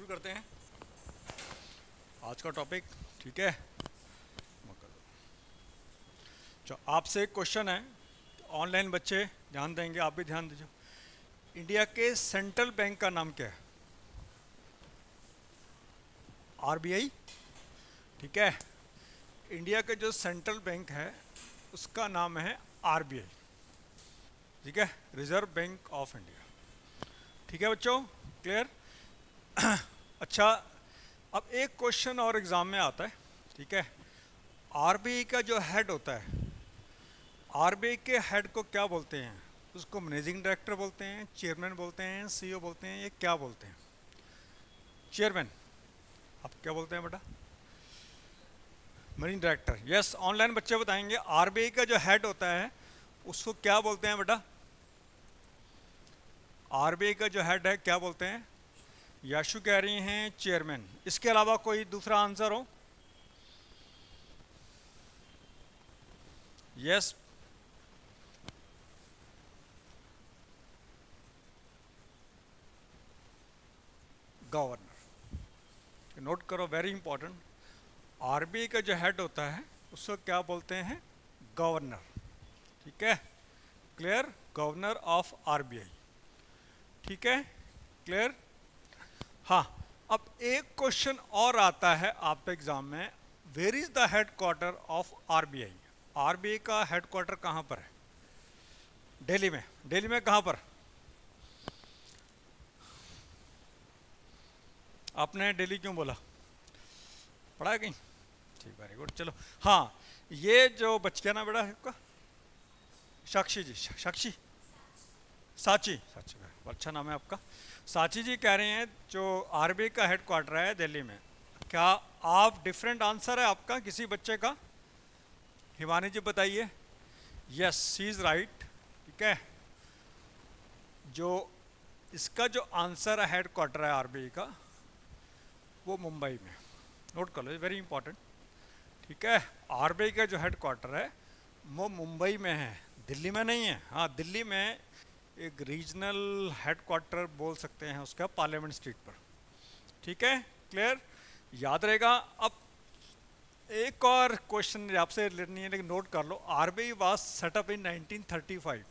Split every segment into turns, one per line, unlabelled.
शुरू करते हैं आज का टॉपिक। ठीक है, जो आपसे एक क्वेश्चन है, ऑनलाइन बच्चे ध्यान देंगे, आप भी ध्यान दीजिए। इंडिया के सेंट्रल बैंक का नाम क्या है? आरबीआई। ठीक है, इंडिया के जो सेंट्रल बैंक है उसका नाम है आरबीआई। ठीक है, रिजर्व बैंक ऑफ इंडिया। ठीक है बच्चों, क्लियर? अच्छा, अब एक क्वेश्चन और एग्जाम में आता है। ठीक है, आरबीआई का जो हेड होता है, आरबीआई के हेड को क्या बोलते हैं? उसको मैनेजिंग डायरेक्टर बोलते हैं, चेयरमैन बोलते हैं, सीईओ बोलते हैं, ये क्या बोलते हैं? चेयरमैन। आप क्या बोलते हैं बेटा? Managing director. यस, ऑनलाइन बच्चे बताएंगे आरबीआई का जो हेड होता है उसको क्या बोलते हैं बेटा? आरबीआई का जो हेड है क्या बोलते हैं? याशु कह रही हैं चेयरमैन। इसके अलावा कोई दूसरा आंसर हो? Yes, governor. नोट करो, वेरी इंपॉर्टेंट। आरबीआई का जो हेड होता है उसको क्या बोलते हैं? गवर्नर। ठीक है, क्लियर? Governor of RBI. ठीक है, क्लियर? हाँ, अब एक क्वेश्चन और आता है आप एग्जाम में, where is the headquarter of RBI? RBI का हेडक्वार्टर कहाँ पर है? दिल्ली में। दिल्ली में कहाँ पर? आपने दिल्ली क्यों बोला? पढ़ा है कहीं? ठीक, वेरी गुड। चलो, हाँ, ये जो बच गया ना बेटा आपका, साक्षी जी, साक्षी, साची, साची, अच्छा नाम है आपका। साची जी कह रहे हैं जो आरबीआई का हेडक्वार्टर है दिल्ली में। क्या आप डिफरेंट आंसर है आपका किसी बच्चे का? हिमानी जी बताइए। Yes, she is right. ठीक है, जो इसका जो आंसर है हेडक्वार्टर है आरबीआई का, वो मुंबई में। नोट कर लो, वेरी इंपॉर्टेंट। ठीक है, आरबीआई का जो हेडक्वार्टर है वो मुंबई में है, दिल्ली में नहीं है। हाँ, दिल्ली में एक रीजनल हेडक्वार्टर बोल सकते हैं उसका, पार्लियामेंट स्ट्रीट पर। ठीक है, क्लियर? याद रहेगा। अब एक और क्वेश्चन आपसे रिलेटेड नहीं है लेकिन नोट कर लो। आरबीआई वाज सेटअप इन 1935।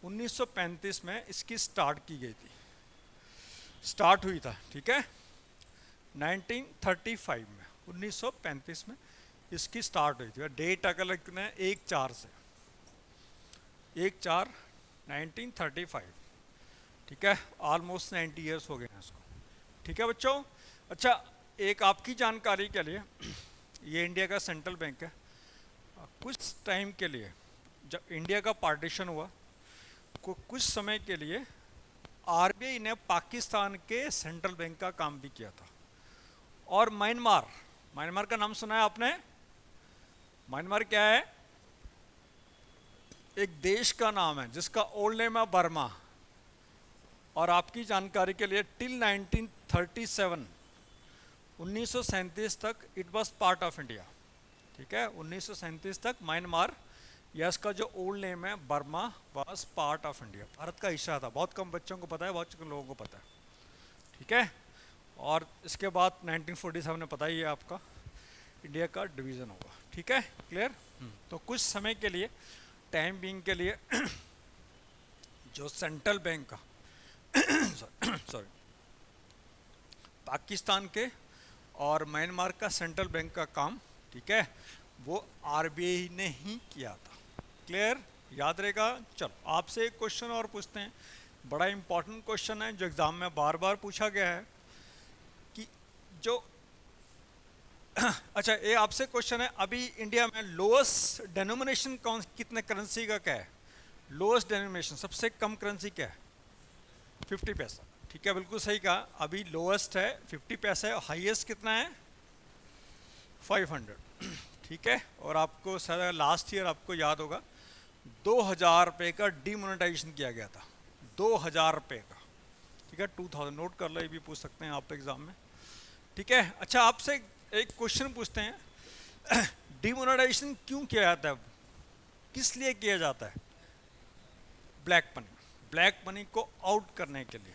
1935 में इसकी स्टार्ट की गई थी, स्टार्ट हुई था। ठीक है, 1935 में, 1935 में इसकी स्टार्ट हुई थी। और डेट अगर लगना है 1/4 से, 1/4 1935। ठीक है, ऑलमोस्ट 90 ईयर्स हो गए हैं इसको। ठीक है बच्चों। अच्छा, एक आपकी जानकारी के लिए, ये इंडिया का सेंट्रल बैंक है। कुछ टाइम के लिए जब इंडिया का पार्टीशन हुआ, कुछ समय के लिए आरबीआई ने पाकिस्तान के सेंट्रल बैंक का काम भी किया था। और म्यांमार, म्यांमार का नाम सुना है आपने? म्यांमार क्या है? एक देश का नाम है जिसका ओल्ड नेम है बर्मा। और आपकी जानकारी के लिए टिल 1937, 1937 तक it was part of India. ठीक है, 1937 तक म्यांमार, या इसका जो ओल्ड नेम है Burma, was part of India, Bharat का हिस्सा था। बहुत कम बच्चों को पता है, बहुत कम लोगों को पता है। ठीक है, और इसके बाद 1947 में पता ही है आपका, इंडिया का डिवीज़न होगा। ठीक है, क्लियर? तो कुछ समय के लिए, टाइम बीइंग के लिए, जो सेंट्रल बैंक का सॉरी, पाकिस्तान के और म्यांमार का सेंट्रल बैंक का काम, ठीक है, वो आरबीआई ने ही किया था। क्लियर? याद रहेगा। चलो, आपसे एक क्वेश्चन और पूछते हैं, बड़ा इंपॉर्टेंट क्वेश्चन है जो एग्जाम में बार बार पूछा गया है कि जो अच्छा, ये आपसे क्वेश्चन है, अभी इंडिया में लोएस्ट डेनोमिनेशन कौन, कितने करेंसी का क्या है? लोएस्ट डेनोमिनेशन, सबसे कम करेंसी क्या है? 50 पैसा। ठीक है, बिल्कुल सही कहा। अभी लोएस्ट है 50 पैसा है, हाईएस्ट कितना है? 500। ठीक है, और आपको सर लास्ट ईयर आपको याद होगा 2000 रुपये का डीमोनेटाइजेशन किया गया था, 2000 रुपये का। ठीक है, 2000, नोट कर लो, ये भी पूछ सकते हैं आप एग्जाम में। ठीक है, अच्छा, आपसे एक क्वेश्चन पूछते हैं, डीमोनेटाइजेशन क्यों किया जाता है, किस लिए किया जाता है? ब्लैक मनी, ब्लैक मनी को आउट करने के लिए।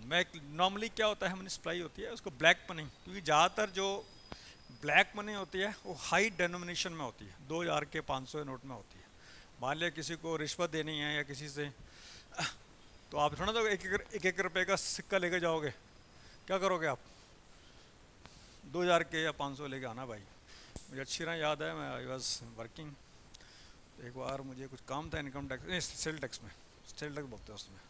मैं नॉर्मली क्या होता है, मनी सप्लाई होती है उसको ब्लैक मनी, क्योंकि ज़्यादातर जो ब्लैक मनी होती है वो हाई डेनोमिनेशन में होती है, 2000 के 500 नोट में होती है। मान लिया किसी को रिश्वत देनी है या किसी से, तो आप थोड़ा तो एक एक रुपये का सिक्का लेके जाओगे, क्या करोगे आप? 2000 के या 500 लेके आना भाई। मुझे अच्छी तरह याद है, मैं आई वॉज वर्किंग, एक बार मुझे कुछ काम था इनकम टैक्स, सेल टैक्स में, सेल टैक्स बोलते हैं उसमें।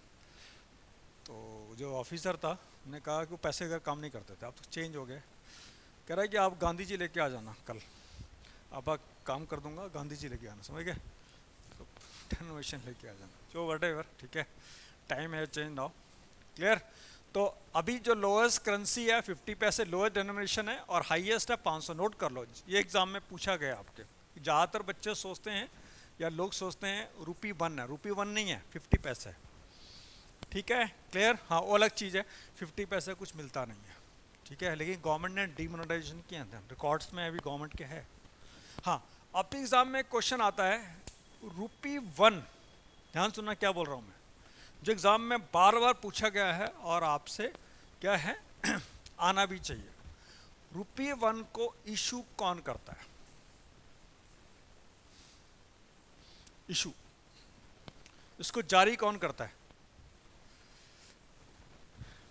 तो जो ऑफिसर था ने कहा कि वो पैसे अगर काम नहीं करते थे, अब तो चेंज हो गए, कह रहा है कि आप गांधी जी लेके आ जाना कल, आप काम कर दूंगा, गांधी जी लेके आना, समझ गए? तो डेनोमिनेशन लेके आ जाना, जो वट, ठीक है, टाइम है चेंज नाउ, क्लियर? तो अभी जो लोएस्ट करेंसी है 50 पैसे लोएस्ट डेनोमिनेशन है, और हाईएस्ट है 500, नोट कर लो, ये एग्जाम में पूछा गया आपके। ज़्यादातर बच्चे सोचते हैं या लोग सोचते हैं रुपी 1 है, रुपी 1 नहीं है, 50 पैसे है, ठीक है, क्लियर? हाँ, वो अलग चीज़ है, 50 पैसे कुछ मिलता नहीं है, ठीक है, लेकिन गवर्नमेंट ने डीमोनेटाइजेशन किया था, रिकॉर्ड्स में अभी गवर्नमेंट के है। हाँ, अब एग्जाम में क्वेश्चन आता है रुपी 1, ध्यान सुनना क्या बोल रहा हूँ मैं, जो एग्जाम में बार बार पूछा गया है और आपसे क्या है आना भी चाहिए। रुपी 1 को इशू कौन करता है? इशू, इसको जारी कौन करता है?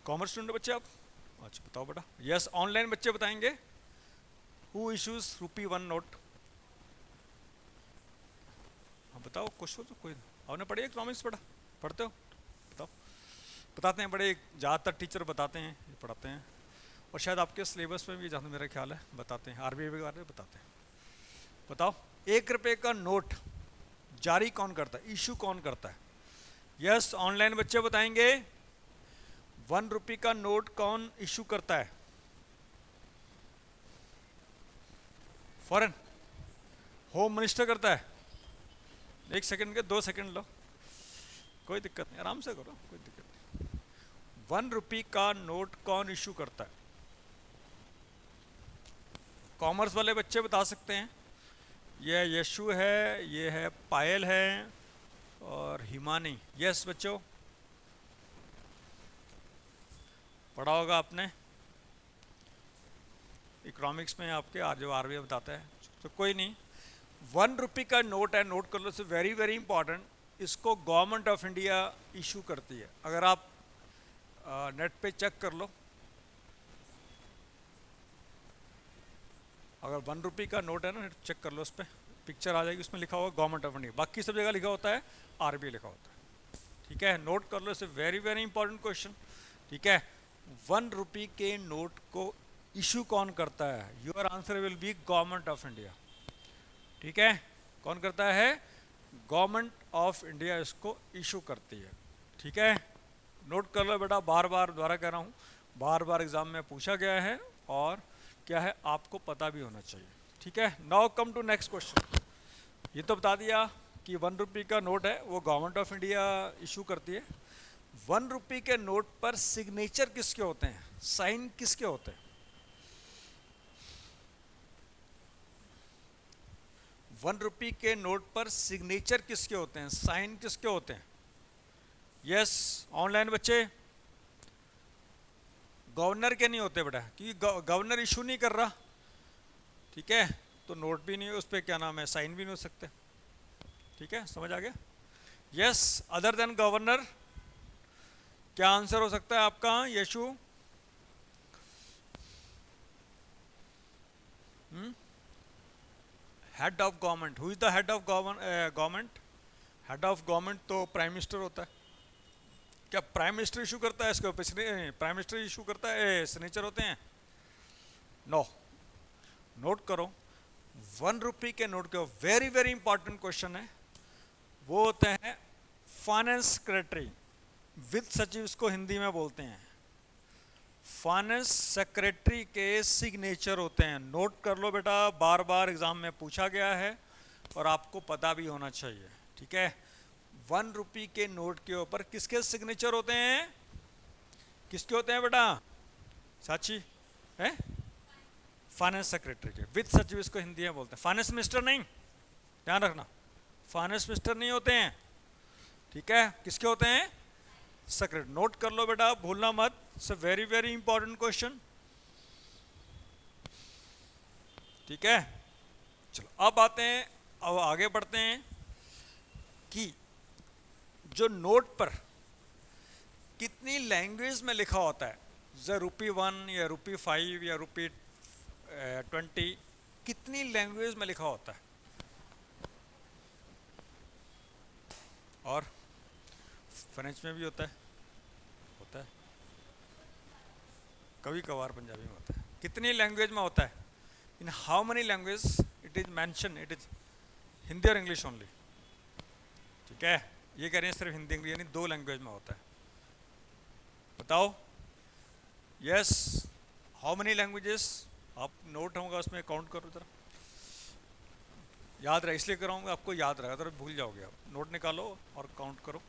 कॉमर्स स्टूडेंट बच्चे आप? अच्छा बताओ बेटा। यस, ऑनलाइन बच्चे बताएंगे। Who issues rupee 1 note? हाँ बताओ, कुछ हो तो कोई, आपने पढ़ी इकोनॉमिक्स पढ़ा, पढ़ते हो? बताओ। बताते हैं, बड़े ज़्यादातर टीचर बताते हैं, पढ़ाते हैं, और शायद आपके सिलेबस में भी, जहाँ मेरा ख्याल है, बताते हैं, आरबीआई के बारे में बताते हैं। बताओ, 1 रुपये का नोट जारी कौन करता है, इशू कौन करता है? यस, ऑनलाइन बच्चे बताएंगे। 1 रुपये का नोट कौन इशू करता है? फॉरेन होम मिनिस्टर करता है। 1 सेकंड के 2 सेकंड लो, कोई दिक्कत नहीं, आराम से करो, कोई दिक्कत नहीं। 1 रुपये का नोट कौन इशू करता है? कॉमर्स वाले बच्चे बता सकते हैं। ये यशु है, ये है पायल है, और हिमानी। यस बच्चों, पढ़ा होगा आपने इकोनॉमिक्स में, आपके जो आरबीआई बताता है, तो कोई नहीं। 1 रुपये का नोट है, नोट कर लो, से वेरी वेरी इंपॉर्टेंट, इसको गवर्नमेंट ऑफ इंडिया इशू करती है। अगर आप नेट पे चेक कर लो, अगर 1 रुपये का नोट है ना, चेक कर लो, उस पर पिक्चर आ जाएगी, उसमें लिखा होगा गवर्नमेंट ऑफ इंडिया, बाकी सब जगह लिखा होता है आरबीआई लिखा होता है, ठीक है, नोट कर लो, इसे वेरी वेरी इंपॉर्टेंट क्वेश्चन, ठीक है। 1 रुपये के नोट को इशू कौन करता है? Your answer will be government of India, ठीक है। कौन करता है? गवर्नमेंट ऑफ इंडिया इसको इशू करती है, ठीक है, नोट कर लो बेटा, बार बार दोबारा कह रहा हूँ, बार बार एग्जाम में पूछा गया है, और क्या है आपको पता भी होना चाहिए, ठीक है। Now come to next question. ये तो बता दिया कि 1 रुपये का नोट है वो गवर्नमेंट ऑफ इंडिया इशू करती है। 1 रुपये के नोट पर सिग्नेचर किसके होते हैं, साइन किसके होते हैं? 1 रुपये के नोट पर सिग्नेचर किसके होते हैं, साइन किसके होते हैं? यस, ऑनलाइन बच्चे, गवर्नर के नहीं होते बेटा, क्योंकि गवर्नर इशू नहीं कर रहा, ठीक है, तो नोट भी नहीं, उस पर क्या नाम है, साइन भी नहीं हो सकते, ठीक है, समझ आ गया? यस, अदर देन गवर्नर, क्या आंसर हो सकता है आपका Yashu? Head of government, who is the head of government? Head of government तो प्राइम मिनिस्टर होता है। क्या प्राइम मिनिस्टर इशू करता है इसको? प्राइम मिनिस्टर इशू करता है, सिग्नेचर होते हैं? नो, नोट करो, 1 रुपये के नोट के वेरी वेरी इंपॉर्टेंट क्वेश्चन है, वो होते हैं फाइनेंस सेक्रेटरी, वित्त सचिव इसको हिंदी में बोलते हैं। फाइनेंस सेक्रेटरी के सिग्नेचर होते हैं, नोट कर लो बेटा, बार बार एग्जाम में पूछा गया है और आपको पता भी होना चाहिए, ठीक है। 1 रुपये के नोट के ऊपर किसके सिग्नेचर होते हैं? किसके होते हैं बेटा? साची है, फाइनेंस सेक्रेटरी के, वित्त सचिव इसको हिंदी में बोलते हैं, फाइनेंस मिनिस्टर नहीं, ध्यान रखना, फाइनेंस मिनिस्टर नहीं होते हैं, ठीक है, किसके होते हैं? सेक्रेटरी। नोट कर लो बेटा, भूलना मत, it's a very very important question. ठीक है, चलो अब आते हैं, अब आगे बढ़ते हैं कि जो नोट पर कितनी लैंग्वेज में लिखा होता है, जैसे ₹1 या ₹5 या ₹20, कितनी लैंग्वेज में लिखा होता है? और फ्रेंच में भी होता है, कभी कभार पंजाबी में होता है। कितनी लैंग्वेज में होता है? In how many language it is mention, it is Hindi और इंग्लिश ओनली। ठीक है, ये कह रहे हैं सिर्फ हिंदी इंग्लिश, यानी 2 लैंग्वेज में होता है। बताओ, यस, हाउ मेनी लैंग्वेजेस? आप नोट होगा उसमें काउंट करो जरा, याद रहे, इसलिए कराऊंगा आपको याद रहेगा, तो भूल जाओगे आप। नोट निकालो और काउंट करो।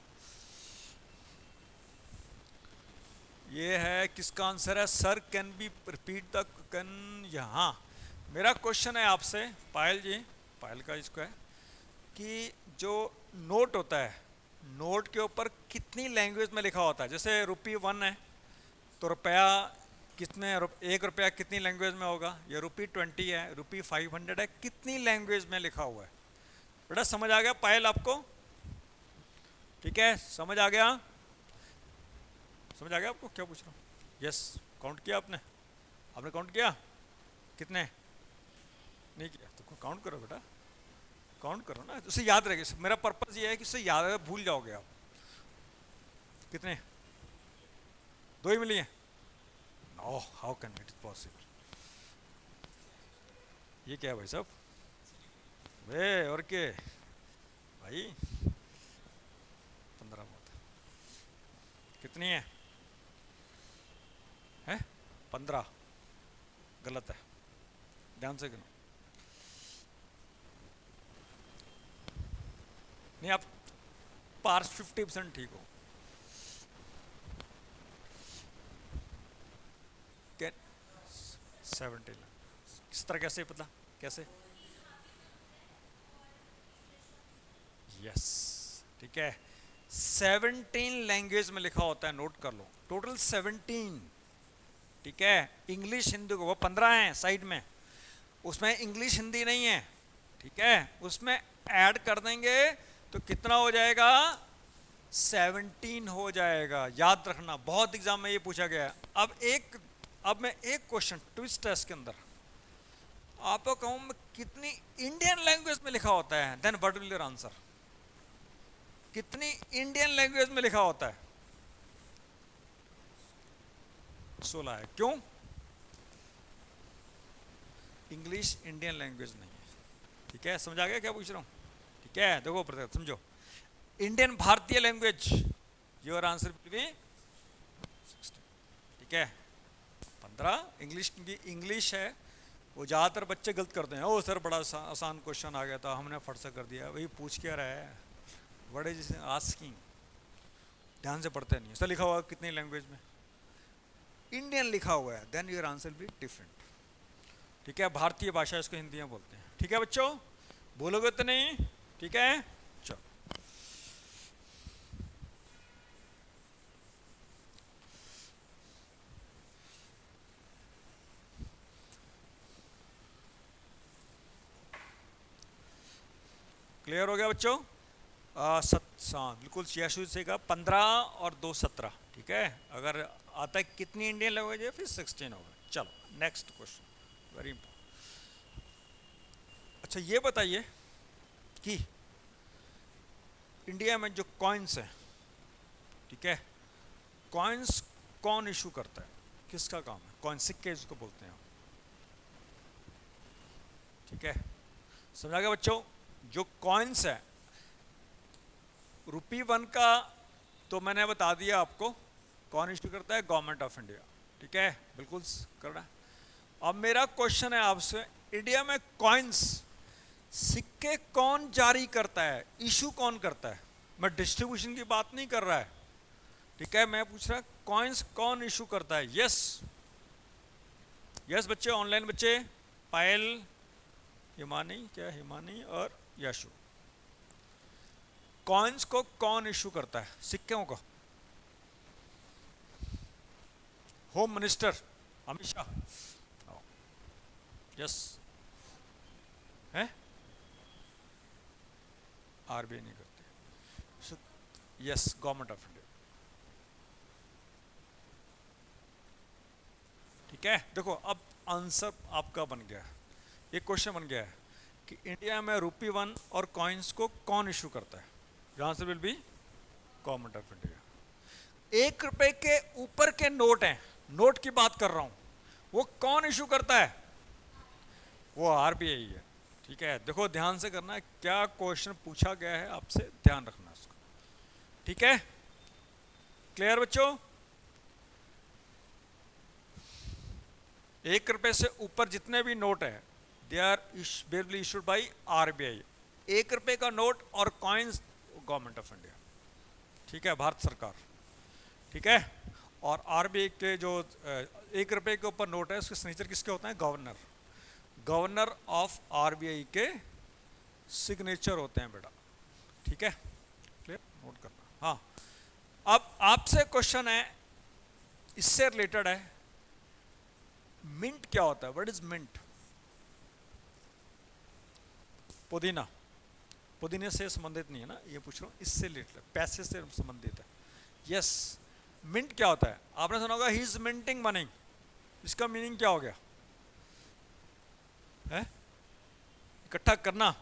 ये है, किसका आंसर है? Sir can be repeat the can, यहाँ मेरा क्वेश्चन है आपसे पायल जी, पायल का इसको है कि जो नोट होता है, नोट के ऊपर कितनी लैंग्वेज में लिखा होता है? जैसे ₹1 है तो रुपया कितने, ₹1 कितनी लैंग्वेज में होगा? या ₹20 है, ₹500 है, कितनी लैंग्वेज में लिखा हुआ है? बेटा समझ आ गया पायल आपको? ठीक है, समझ आ गया? समझ आ गया आपको क्या पूछ रहा हूँ? यस, काउंट किया आपने? आपने काउंट किया? कितने? नहीं किया तो काउंट करो बेटा, काउंट करो ना, उसे याद रहेगा। मेरा पर्पज ये है कि उसे याद रहेगा, भूल जाओगे आप। कितने? 2 ही मिली हैं? No, how can it possible? ये क्या है भाई साहब? वे और के भाई, 15 बहुत है। कितनी है? 15? गलत है, ध्यान से गिनो। नहीं, आप पार्स 50% ठीक हो। 17, किस तरह, कैसे पता, कैसे? यस, ठीक है, 17 लैंग्वेज में लिखा होता है, नोट कर लो, टोटल 17। ठीक है, इंग्लिश हिंदी को वो 15 है साइड में, उसमें इंग्लिश हिंदी नहीं है। ठीक है, उसमें ऐड कर देंगे तो कितना हो जाएगा? 17 हो जाएगा। याद रखना, बहुत एग्जाम में ये पूछा गया है। अब मैं एक क्वेश्चन ट्विस्ट है इसके अंदर, आपको कहूं कितनी इंडियन लैंग्वेज में लिखा होता है, then what will your answer? कितनी इंडियन लैंग्वेज में लिखा होता है? 16 है। क्यों? इंग्लिश इंडियन लैंग्वेज नहीं है। ठीक है, समझ आ गया क्या पूछ रहा हूं? ठीक है, देखो प्रत्येक समझो, इंडियन भारतीय language, your answer will be 16। ठीक है, 15 इंग्लिश, क्योंकि इंग्लिश है, वो ज़्यादातर बच्चे गलत करते हैं। ओ सर बड़ा आसान क्वेश्चन आ गया था, हमने फट से कर दिया। वही पूछ क्या रहा है, व्हाट इज आस्किंग? ध्यान से पढ़ते नहीं। ऐसा लिखा हुआ कितनी लैंग्वेज में? इंडियन लिखा हुआ है, then your answer be different. ठीक है, भारतीय भाषा इसको हिंदी में बोलते हैं। ठीक है बच्चों, बोलोगे तो नहीं? ठीक है, चलो क्लियर हो गया बच्चों? बिल्कुल यशु से का 15 और 2 17। ठीक है, अगर आता है कितनी इंडियन लैंग्वेज है, फिर 16 होगा। चलो नेक्स्ट क्वेश्चन, वेरी इंपॉर्टेंट। अच्छा ये बताइए कि इंडिया में जो कॉइन्स है, ठीक है, कॉइन्स कौन इशू करता है? किसका काम है? कॉइन, सिक्के जिसको बोलते हैं। ठीक है, समझा गया बच्चों? जो कॉइन्स है, ₹1 का तो मैंने बता दिया आपको, कौन इशू करता है? Government of India. ठीक है, बिल्कुल कर रहा है। अब मेरा क्वेश्चन है आपसे, इंडिया में कॉइन्स, सिक्के कौन जारी करता है, इशू कौन करता है? मैं डिस्ट्रीब्यूशन की बात नहीं कर रहा है। ठीक है, मैं पूछ रहा कॉइन्स कौन इशू करता है? यस, यस बच्चे, ऑनलाइन बच्चे, पायल, हिमानी, क्या हिमानी और यशु, कॉइन्स को कौन इशू करता है? सिक्कों को। Home minister Amit Shah. Yes है, आरबीआई नहीं करती। Yes, government of India. ठीक है, देखो अब आंसर आपका बन गया है। एक क्वेश्चन बन गया है कि इंडिया में रूपी वन और कॉइन्स को कौन इशू करता है। Answer will be government of India. 1 रुपए के ऊपर के नोट हैं, नोट की बात कर रहा हूं, वो कौन इशू करता है? वो आरबीआई है। ठीक है, देखो ध्यान से करना है, क्या क्वेश्चन पूछा गया है आपसे, ध्यान रखना उसको। ठीक है, क्लियर बच्चों? 1 रुपए से ऊपर जितने भी नोट है they are barely issued by RBI. 1 रुपए का नोट और कॉइन्स गवर्नमेंट ऑफ इंडिया। ठीक है, भारत सरकार। ठीक है, और आरबीआई के जो 1 रुपए के ऊपर नोट है उसके सिग्नेचर किसके होते हैं? गवर्नर, गवर्नर ऑफ आरबीआई के सिग्नेचर होते हैं बेटा। ठीक है, क्लियर, नोट करना। हाँ, अब आपसे क्वेश्चन है, इससे रिलेटेड है, मिंट क्या होता है? What is mint? पुदीना, पुदीने से संबंधित नहीं है ना, ये पूछ रहा हूँ, इससे रिलेटेड, पैसे से संबंधित है। यस, मिंट क्या होता है? आपने सुना होगा ही इज मिंटिंग मनी। इसका मीनिंग क्या हो गया है? इकट्ठा करना।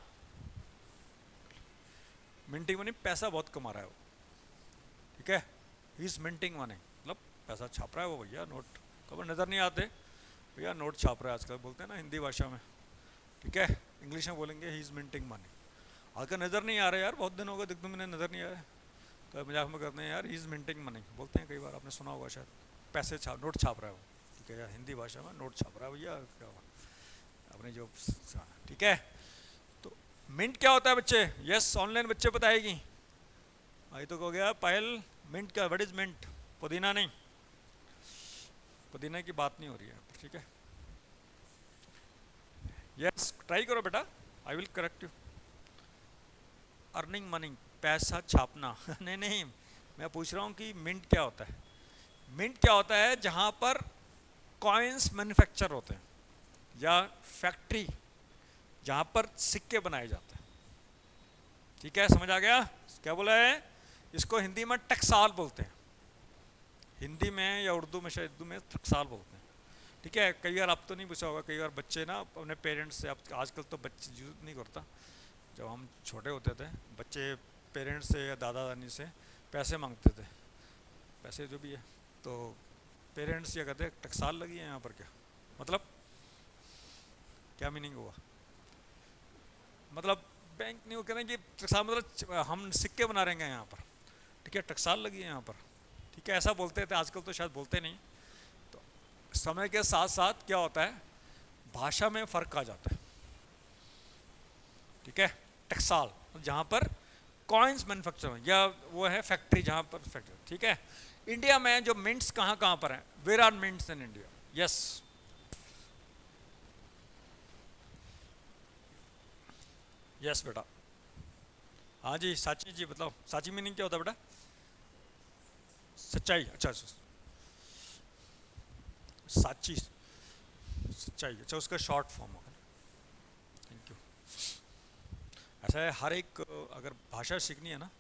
मिंटिंग मनी, पैसा बहुत कमा रहा है वो। ठीक है, ही इज मिंटिंग मनी मतलब पैसा छाप रहा है वो भैया। नोट कब नजर नहीं आते भैया, नोट छाप रहा है आजकल, बोलते हैं ना हिंदी भाषा में। ठीक है, इंग्लिश में बोलेंगे ही इज मिंटिंग मनी। आजकल नजर नहीं आ रहा यार, बहुत दिन हो गए, दिख तो मैंने नजर नहीं आ रहा है, तो मजाक में करते हैं यार ही इज मिंटिंग मनी, बोलते हैं कई बार, आपने सुना होगा शायद, पैसे छाप, नोट छाप रहा है वो। ठीक है यार, हिंदी भाषा में नोट छाप रहा है भैया, क्या हुआ आपने जो। ठीक है, तो मिंट क्या होता है बच्चे? यस, ऑनलाइन बच्चे बताएगी। अभी तो हो गया पायल, मिंट क्या, व्हाट इज मिंट? पुदीना नहीं, पुदीना की बात नहीं हो रही है। ठीक है, यस, ट्राई करो बेटा, I will correct you. Earning money, पैसा छापना नहीं नहीं, मैं पूछ रहा हूँ कि मिंट क्या होता है। मिंट क्या होता है? जहाँ पर कॉइन्स मैन्युफैक्चर होते हैं, या फैक्ट्री जहाँ पर सिक्के बनाए जाते हैं। ठीक है, समझ आ गया क्या बोला है? इसको हिंदी में टकसाल बोलते हैं, हिंदी में या उर्दू में, शायद उर्दू में टकसाल बोलते हैं। ठीक है, कई बार आप तो नहीं पूछा होगा, कई बार बच्चे ना अपने पेरेंट्स से, आजकल तो बच्चे यूज नहीं करता, जब हम छोटे होते थे बच्चे पेरेंट्स से या दादा दादी से पैसे मांगते थे, पैसे जो भी है, तो पेरेंट्स क्या कहते हैं, टकसाल लगी है यहाँ पर, क्या मतलब, क्या मीनिंग हुआ? मतलब बैंक नहीं, वो कह रहे हैं कि टकसाल मतलब हम सिक्के बना रहे हैं यहाँ पर। ठीक है, टकसाल लगी है यहाँ पर। ठीक है, ऐसा बोलते थे, आजकल तो शायद बोलते नहीं। तो समय के साथ साथ क्या होता है, भाषा में फ़र्क आ जाता है। ठीक है, टकसाल जहाँ पर कॉइन्स मैन्युफैक्चर, या वो है फैक्ट्री जहाँ पर फैक्ट्री। ठीक है, इंडिया में जो मिंट्स कहाँ कहाँ पर हैं? Where are mints in India? Yes, yes बेटा। हाँ जी, साची जी बताओ, साची मीनिंग क्या होता है बेटा? सच्चाई, अच्छा साची, सच्चाई, अच्छा उसका शॉर्ट फॉर्म होगा। Thank you. ऐसा है, हर एक अगर भाषा सीखनी है ना,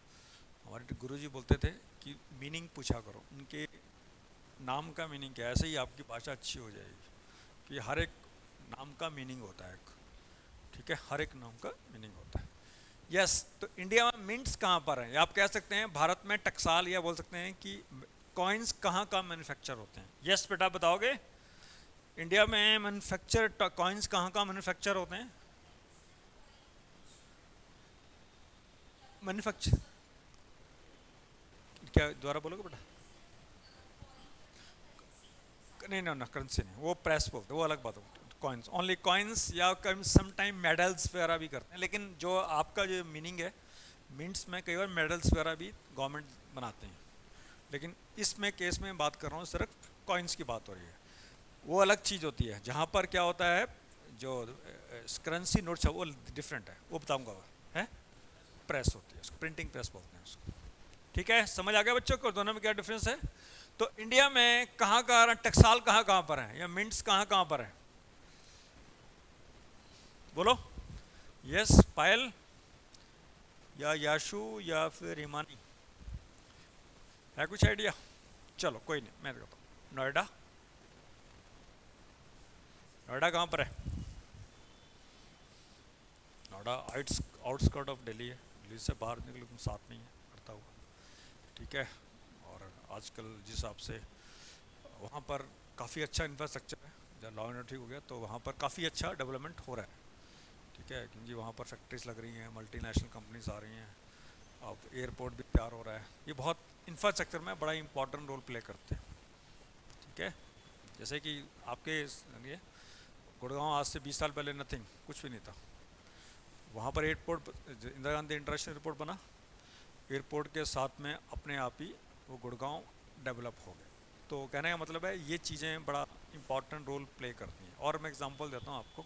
हमारे गुरुजी बोलते थे कि मीनिंग पूछा करो, उनके नाम का मीनिंग क्या है, ऐसे ही आपकी भाषा अच्छी हो जाएगी। कि हर एक नाम का मीनिंग होता है एक। ठीक है, हर एक नाम का मीनिंग होता है। यस, तो इंडिया में मिंट्स कहाँ पर हैं? आप कह सकते हैं भारत में टकसाल, या बोल सकते हैं कि कॉइन्स कहाँ कहाँ मैन्युफैक्चर होते हैं। यस बेटा, बताओगे? इंडिया में मैन्युफैक्चर कॉइन्स कहाँ कहाँ मैन्युफैक्चर होते हैं? मैन्युफैक्चर क्या, दोबारा बोलोगे बेटा? नहीं ना, करेंसी नहीं, वो प्रेस बोलते हैं, वो अलग बात है। कॉइन्स, ओनली कॉइन्स, या सम टाइम मेडल्स वगैरह भी करते हैं, लेकिन जो आपका जो मीनिंग है, मिंट्स में कई बार मेडल्स वगैरह भी गवर्नमेंट बनाते हैं, लेकिन इसमें केस में बात कर रहा हूँ सिर्फ कॉइन्स की बात हो रही है। वो अलग चीज़ होती है, जहाँ पर क्या होता है, जो करेंसी नोट्स है वो डिफरेंट है, वो बताऊँगा। है प्रेस होती है, उसको प्रिंटिंग प्रेस बोलते हैं उसको। ठीक है, समझ आ गया बच्चों को दोनों में क्या डिफरेंस है? तो इंडिया में कहाँ कहाँ टकसाल कहाँ कहाँ पर है, या मिंट्स कहाँ कहाँ पर है? बोलो। यस, पायल या याशु या फिर हिमानी, है कुछ आइडिया? चलो कोई नहीं, मैं बताता हूँ। नोएडा, नोएडा कहाँ पर है? नोएडा आउटस्कर्ट ऑफ दिल्ली है, दिल्ली से बाहर निकले तुम साथ में ही है करता हुआ, ठीक है। और आजकल जिस हिसाब से वहाँ पर काफ़ी अच्छा इंफ्रास्ट्रक्चर है, जब लॉ एंड ऑर्डर ठीक हो गया तो वहाँ पर काफ़ी अच्छा डेवलपमेंट हो रहा है, ठीक है, क्योंकि वहाँ पर फैक्ट्रीज लग रही हैं, मल्टीनेशनल कंपनीज आ रही हैं, अब एयरपोर्ट भी तैयार हो रहा है, ये बहुत इंफ्रास्ट्रक्चर में बड़ा इंपॉर्टेंट रोल प्ले करते हैं, ठीक है। जैसे कि आपके ये गुड़गांव आज से 20 साल पहले नथिंग, कुछ भी नहीं था, वहाँ पर airport Indira Gandhi international airport बना, एयरपोर्ट के साथ में अपने आप ही वो गुड़गांव डेवलप हो गया। तो कहने का मतलब है ये चीज़ें बड़ा इंपॉर्टेंट रोल प्ले करती हैं। और मैं एग्जांपल देता हूँ आपको,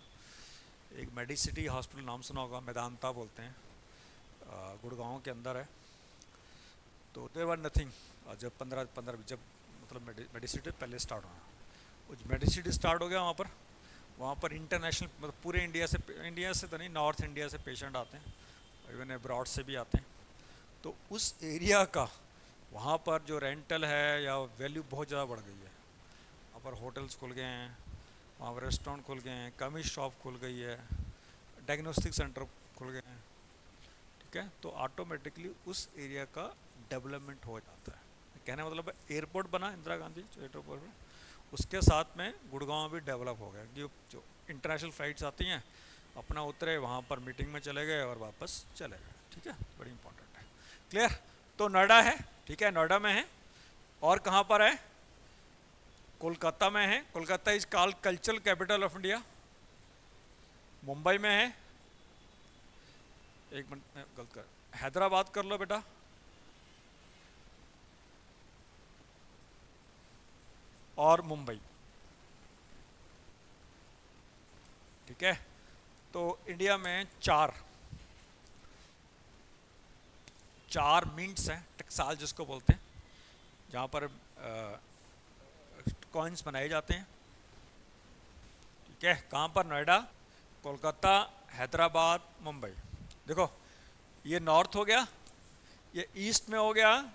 एक मेडिसिटी हॉस्पिटल नाम सुना होगा, मेदांता बोलते हैं, गुड़गांव के अंदर है। तो देयर वर नथिंग, जब 15 जब मतलब मेडिसिटी पहले स्टार्ट हुआ, मेडिसिटी स्टार्ट हो गया वहाँ पर इंटरनेशनल मतलब पूरे इंडिया से तो नहीं, नॉर्थ इंडिया से पेशेंट आते हैं, इवन अब्रॉड से भी आते हैं। तो उस एरिया का वहाँ पर जो रेंटल है या वैल्यू बहुत ज़्यादा बढ़ गई है, वहाँ पर होटल्स खुल गए हैं, वहाँ पर रेस्टोरेंट खुल गए हैं, कमी शॉप खुल गई है, डायग्नोस्टिक सेंटर खुल गए हैं, ठीक है। तो ऑटोमेटिकली उस एरिया का डेवलपमेंट हो जाता है। कहने का मतलब है एयरपोर्ट बना इंदिरा गांधी एयरपोर्ट में, उसके साथ में गुड़गांव भी डेवलप हो गया कि जो इंटरनेशनल फ़्लाइट्स आती हैं अपना उतरे वहाँ पर मीटिंग में चले गए और वापस चले गए, ठीक है, बड़ी इंपॉर्टेंट है। क्लियर? तो नोएडा है, ठीक है, नोएडा में है। और कहाँ पर है? कोलकाता में है, Kolkata is called cultural capital of India. Mumbai में है, एक मिनट में गलत कर, हैदराबाद कर लो बेटा, और मुंबई, ठीक है। तो इंडिया में चार मिंट्स हैं, टकसाल जिसको बोलते हैं, जहाँ पर कॉइन्स बनाए जाते हैं, ठीक है। कहाँ पर? नोएडा, कोलकाता, हैदराबाद, मुंबई। देखो ये नॉर्थ हो गया, ये ईस्ट में हो गया,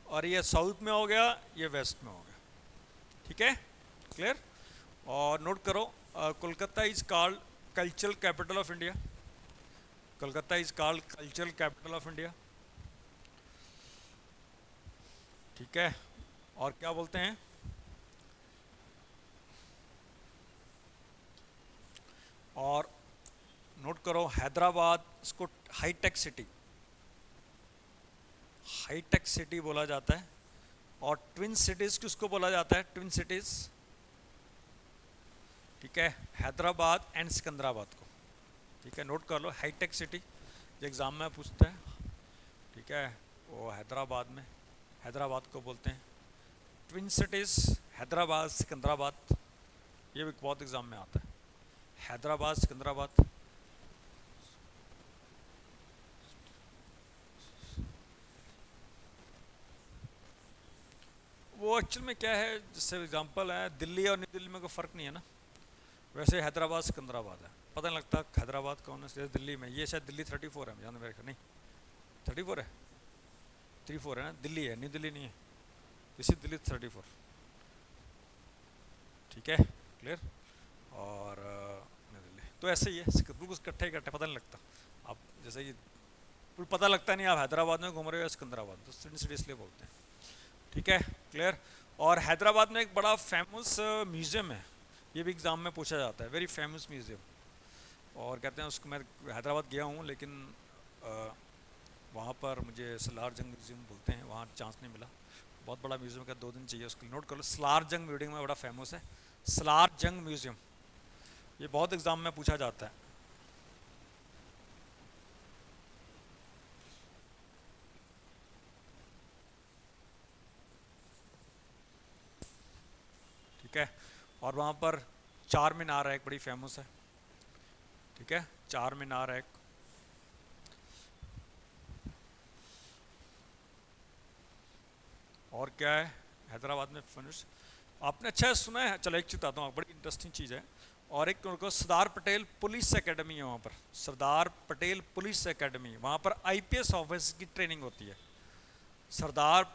और ये साउथ में हो गया, ये वेस्ट में हो गया, ठीक है, क्लियर। और नोट करो, Kolkata is called cultural capital of India, Kolkata is called cultural capital of India, ठीक है। और क्या बोलते हैं? और नोट करो, हैदराबाद इसको हाईटेक सिटी, हाईटेक सिटी बोला जाता है। और ट्विन सिटीज किसको बोला जाता है? ट्विन सिटीज, ठीक है, हैदराबाद एंड सिकंदराबाद को, ठीक है, नोट कर लो, हाईटेक सिटी जो एग्जाम में पूछता है, ठीक है, वो हैदराबाद को बोलते हैं। ट्विन सिटीज हैदराबाद सिकंदराबाद, ये भी बहुत एग्जाम में आता है, हैदराबाद सिकंदराबाद। वो एक्चुअल में क्या है, जैसे एग्जांपल है, दिल्ली और न्यू दिल्ली में कोई फ़र्क नहीं है ना, वैसे हैदराबाद सिकंदराबाद है, पता नहीं लगता हैदराबाद कौन है। जैसे दिल्ली में ये शायद दिल्ली 34 है, जानते मेरे ख्याल नहीं 34 है, 34 है ना, दिल्ली है, न्यू दिल्ली नहीं है, इसी दिल्ली 34, ठीक है, क्लियर। और न्यू दिल्ली तो ऐसे ही है, बिल्कुल इकट्ठे इकट्ठे, पता नहीं लगता। आप जैसे कि पता लगता नहीं आप हैदराबाद में घूम रहे हो या सिकंदराबाद, तो सिटी इसलिए बोलते हैं, ठीक है, क्लियर। और हैदराबाद में एक बड़ा फेमस म्यूज़ियम है, ये भी एग्ज़ाम में पूछा जाता है, वेरी फेमस म्यूज़ियम। और कहते हैं उसको, मैं हैदराबाद गया हूँ लेकिन वहाँ पर मुझे सलार जंग म्यूज़ियम बोलते हैं, वहाँ चांस नहीं मिला। बहुत बड़ा म्यूज़ियम का, 2 दिन चाहिए उसके लिए। नोट कर लो, सलार जंग म्यूजियम में बड़ा फेमस है, सलार जंग म्यूज़ियम, ये बहुत एग्ज़ाम में पूछा जाता है। ठीक है। और वहाँ पर चार मीनार है, एक बड़ी फेमस है, ठीक है, चार मीनार है एक। और क्या है हैदराबाद में फेमस। आपने अच्छा सुना है? चलो एक चीज़ बताता हूँ, बड़ी इंटरेस्टिंग चीज़ है। और एक उनको सरदार पटेल पुलिस एकेडमी है वहाँ पर, सरदार पटेल पुलिस एकेडमी, वहाँ पर आईपीएस ऑफिसर की ट्रेनिंग होती है। सरदार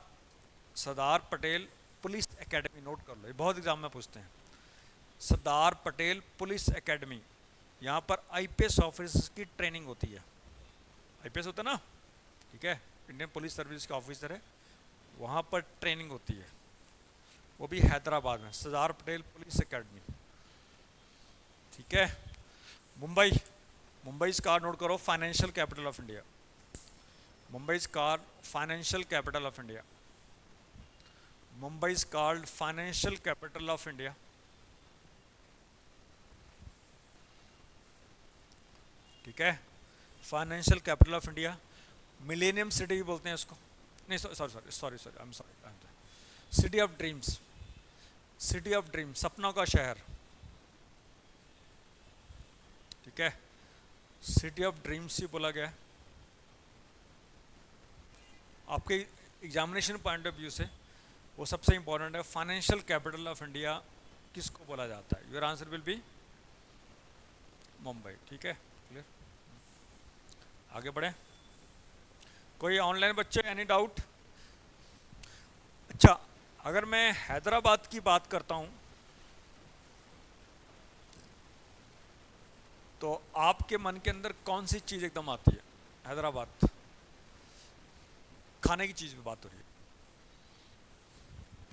Sardar Patel police academy, note कर लो, ये बहुत एग्जाम में पूछते हैं। सरदार पटेल पुलिस एकेडमी, यहाँ पर आईपीएस ऑफिसर की ट्रेनिंग होती है। आईपीएस होता है ना, ठीक है, इंडियन पुलिस सर्विस का ऑफिसर है, वहाँ पर ट्रेनिंग होती है, वो भी हैदराबाद में, सरदार पटेल पुलिस एकेडमी। ठीक है। मुंबई, मुंबई कार नोट करो, financial capital of India. Mumbai car financial capital of India. Mumbai called financial capital of India. ठीक है, financial capital of India. Millennium city भी बोलते हैं इसको, नहीं sorry sorry sorry sorry, I am sorry, city of dreams, city of dream, सपनों का शहर। ठीक है, सिटी ऑफ ड्रीम्स ही बोला गया। आपके एग्जामिनेशन पॉइंट ऑफ व्यू से वो सबसे इंपॉर्टेंट है। फाइनेंशियल कैपिटल ऑफ इंडिया किसको बोला जाता है? Your answer will be Mumbai. ठीक है, क्लियर। आगे बढ़े, कोई ऑनलाइन बच्चे, एनी डाउट? अच्छा, अगर मैं हैदराबाद की बात करता हूं तो आपके मन के अंदर कौन सी चीज एकदम आती है? हैदराबाद, खाने की चीज में बात हो रही है,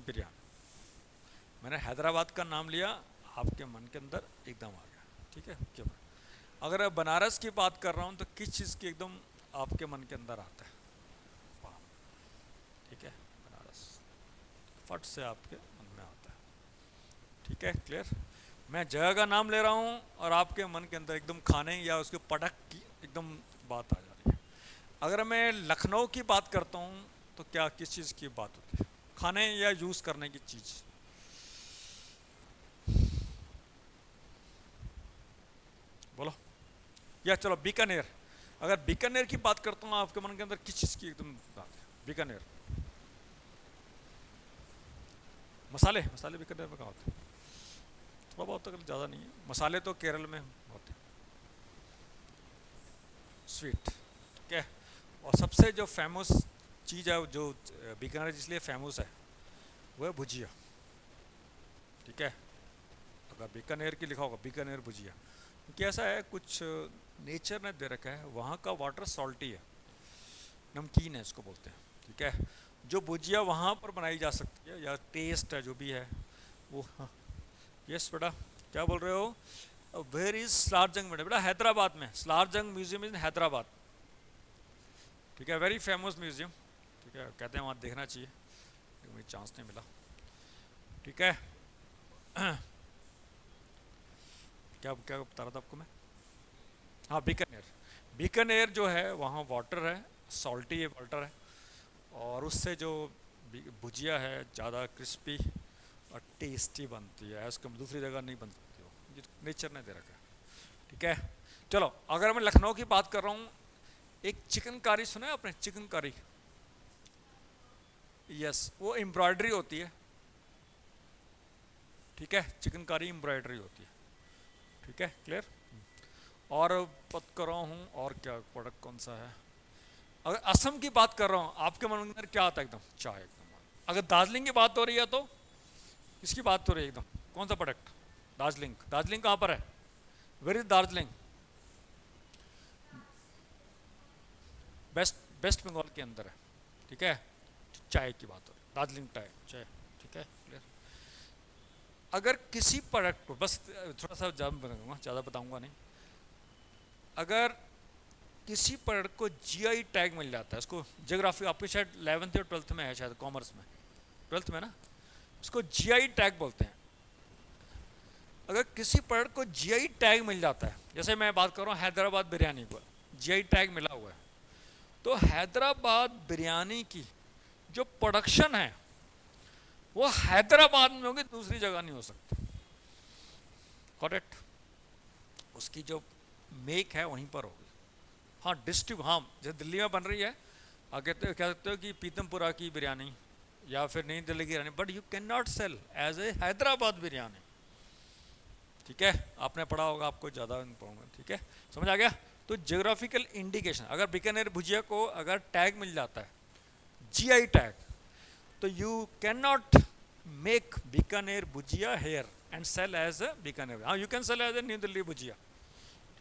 बिरयानी। मैंने हैदराबाद का नाम लिया, आपके मन के अंदर एकदम आ गया। ठीक है, क्यों? अगर मैं बनारस की बात कर रहा हूं तो किस चीज़ की एकदम आपके मन के अंदर आता है? ठीक है, बनारस फट से आपके मन में आता है। ठीक है, क्लियर। मैं जगह का नाम ले रहा हूं और आपके मन के अंदर एकदम खाने या उसके प्रोडक्ट की एकदम बात आ जा रही है। अगर मैं लखनऊ की बात करता हूं तो क्या, किस चीज़ की बात होती है? खाने या यूज़ करने की चीज़। बोलो। या चलो बीकानेर, अगर बीकानेर की बात करता हूँ आपके मन के अंदर किस चीज़ की एकदम बात है? बीकानेर, मसाले, मसाले बीकानेर में कहाँ होते हैं? थोड़ा बहुत, अगर ज़्यादा नहीं है। मसाले तो केरल में होते हैं। स्वीट, ठीक है। और सबसे जो फेमस चीज़ है जो बीकानेर इसलिए फेमस है वो है भुजिया। ठीक है, अगर बीकानेर की लिखा होगा बीकानेर भुजिया, क्योंकि ऐसा है कुछ नेचर ने दे रखा है, वहाँ का वाटर सॉल्टी है, नमकीन है इसको बोलते हैं। ठीक है, जो भुजिया वहाँ पर बनाई जा सकती है या टेस्ट है जो भी है वो। हाँ, यस बेटा, क्या बोल रहे हो? वेयर इज स्लारजंग बेटा? हैदराबाद में स्लारजंग म्यूजियम इन हैदराबाद। ठीक है, वेरी फेमस म्यूजियम। ठीक है, कहते हैं वहाँ देखना चाहिए, लेकिन मुझे चांस नहीं मिला। ठीक है, क्या क्या बता रहा था आपको मैं? हाँ, बीकानेर, बीकानेर जो है वहाँ वाटर है, सॉल्टी है वाटर है, और उससे जो भुजिया है ज़्यादा क्रिस्पी और टेस्टी बनती है, इसको दूसरी जगह नहीं बन सकती, वो नेचर ने दे रखा है। ठीक है, चलो अगर मैं लखनऊ की बात कर रहा हूँ, एक चिकन कारी सुना है आपने? चिकन कारी, यस, वो एम्ब्रॉयडरी होती है। ठीक है, चिकन कारी एम्ब्रॉयडरी होती है। ठीक है, क्लियर। और बात कर रहा हूँ और क्या प्रोडक्ट कौन सा है? अगर असम की बात कर रहा हूँ आपके मन के अंदर क्या आता है? एकदम चाय, एकदम। अगर दार्जिलिंग की बात हो रही है तो किसकी बात हो रही है? एकदम कौन सा प्रोडक्ट? दार्जिलिंग, दार्जिलिंग कहाँ पर है? Where is Darjeeling? वेस्ट बंगाल के अंदर है। ठीक है, चाय की बात हो रही है, दार्जिलिंग चाय। ठीक है, क्लियर। अगर किसी प्रोडक्ट को, बस थोड़ा सा ज़्यादा बताऊंगा नहीं, अगर किसी प्रोडक्ट को जीआई टैग मिल जाता है, इसको ज्योग्राफी आपकी शायद 11th या 12th में है, शायद कॉमर्स में, 12th में ना, इसको जीआई टैग बोलते हैं। अगर किसी प्रोडक्ट को जीआई टैग मिल जाता है, जैसे मैं बात कर रहा हूँ हैदराबाद बिरयानी को जीआई टैग मिला हुआ है, तो हैदराबाद बिरयानी की जो प्रोडक्शन है वो हैदराबाद में होगी, दूसरी जगह नहीं हो सकती। करेक्ट, उसकी जो मेक है वहीं पर होगी। हाँ, डिस्ट्रिक्ट, हाँ, जैसे दिल्ली में बन रही है, आगे तो कह सकते हो कि पीतमपुरा की बिरयानी या फिर नई दिल्ली की biryani, but you can not sell as a Hyderabad biryani. ठीक है, आपने पढ़ा होगा, आपको ज़्यादा नहीं पढ़ूंगा। ठीक है, समझ आ गया। तो ज्योग्राफिकल इंडिकेशन, अगर बीकानेर भुजिया को अगर टैग मिल जाता है, जीआई टैग, तो you can not make Bikaner bhujia here and sell as a Bikaner. हाँ, you can sell as a new Delhi bhujia,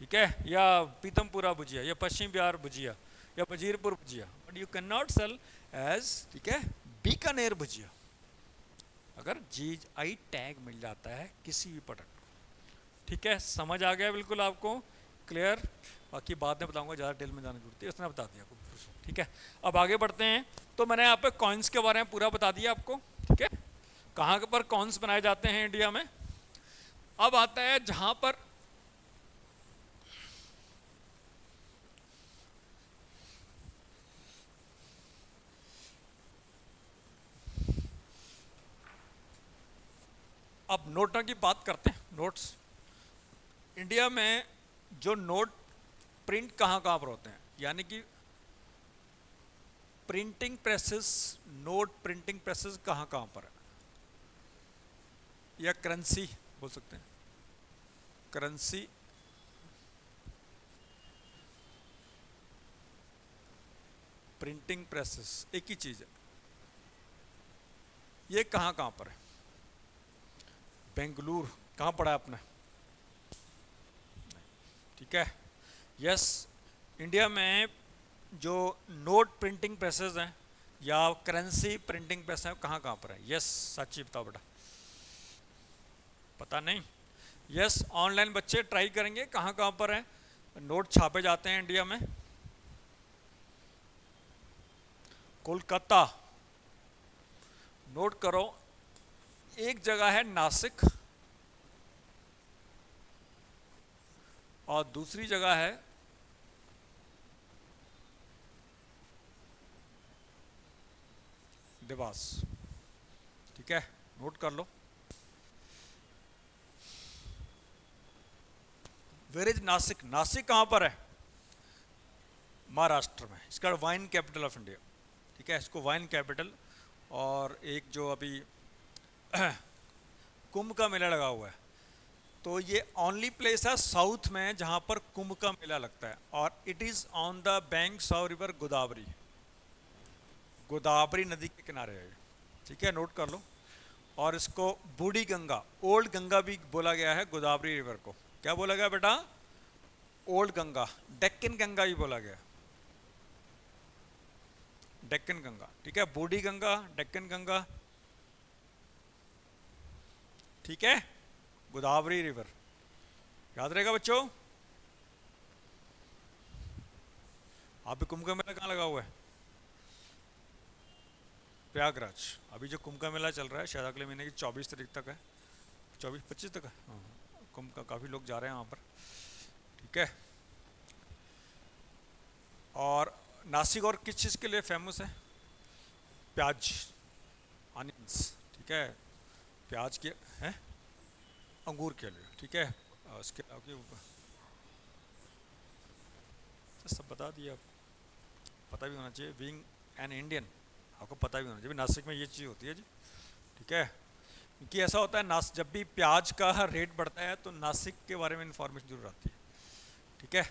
ठीक है, या पीतमपुरा भुजिया, या पश्चिम बिहार भुजिया, या Wazirpur bhujia, but you can not sell as, ठीक है, बीकानेर भुजिया, अगर जीआई टैग मिल जाता है किसी भी प्रोडक्ट। ठीक है, समझ आ गया बिल्कुल आपको, क्लियर। बाकी बाद में बताऊंगा, ज़्यादा डिटेल में जाने की जरूरत है, उसने बता दिया आपको। ठीक है, अब आगे बढ़ते हैं। तो मैंने यहाँ पे कॉइन्स के बारे में पूरा बता दिया आपको। ठीक है, कहाँ पर कॉइन्स बनाए जाते हैं इंडिया में। अब आता है जहाँ पर अब नोटों की बात करते हैं। नोट्स इंडिया में जो नोट प्रिंट कहाँ कहाँ पर होते हैं, यानी कि printing presses, note printing presses कहाँ कहाँ पर है, या करेंसी बोल सकते हैं, करेंसी प्रिंटिंग प्रेसेस एक ही चीज़ है। ये कहाँ कहाँ पर है, बेंगलुरु, कहाँ पढ़ा है आपने? ठीक है, यस, इंडिया में जो नोट प्रिंटिंग प्रेसेस हैं या करेंसी प्रिंटिंग प्रेस हैं, कहाँ कहाँ पर है? यस, सच्ची बताओ बेटा, पता नहीं? यस, ऑनलाइन बच्चे ट्राई करेंगे, कहाँ कहाँ पर है नोट छापे जाते हैं इंडिया में। कोलकाता, नोट करो, एक जगह है नासिक और दूसरी जगह है देवास। ठीक है, नोट कर लो। Where is Nashik? नासिक कहाँ पर है? महाराष्ट्र में, इसका वाइन कैपिटल ऑफ इंडिया। ठीक है, इसको वाइन कैपिटल, और एक जो अभी कुंभ का मेला लगा हुआ है, तो ये ओनली प्लेस है साउथ में जहाँ पर कुंभ का मेला लगता है, और it is on the banks of river Godavari, Godavari नदी के किनारे है। ठीक है, नोट कर लो। और इसको बूढ़ी गंगा, ओल्ड गंगा भी बोला गया है गोदावरी रिवर को। क्या बोला गया बेटा? ओल्ड गंगा, डेक्कन गंगा भी बोला गया, डेक्कन गंगा। ठीक है, बूढ़ी गंगा, डेक्कन गंगा, ठीक है, गोदावरी रिवर, याद रहेगा बच्चों। आप भी कुंभ का मेला कहाँ लगा हुआ है? प्रयागराज। अभी जो कुंभ का मेला चल रहा है शायद अगले महीने की 24 तारीख तक है, 24-25 तक है। हाँ, कुंभ का काफ़ी लोग जा रहे हैं वहाँ पर। ठीक है, और नासिक और किस चीज़ के लिए फेमस है? प्याज, अनियंस। ठीक है, प्याज के हैं, अंगूर के लिए। ठीक है, उसके सब बता दिया, पता भी होना चाहिए, बीइंग एन इंडियन आपको पता भी होना चाहिए नासिक में ये चीज़ होती है जी। ठीक है, क्योंकि ऐसा होता है जब भी प्याज का रेट बढ़ता है तो नासिक के बारे में इंफॉर्मेशन जरूर आती है। ठीक है,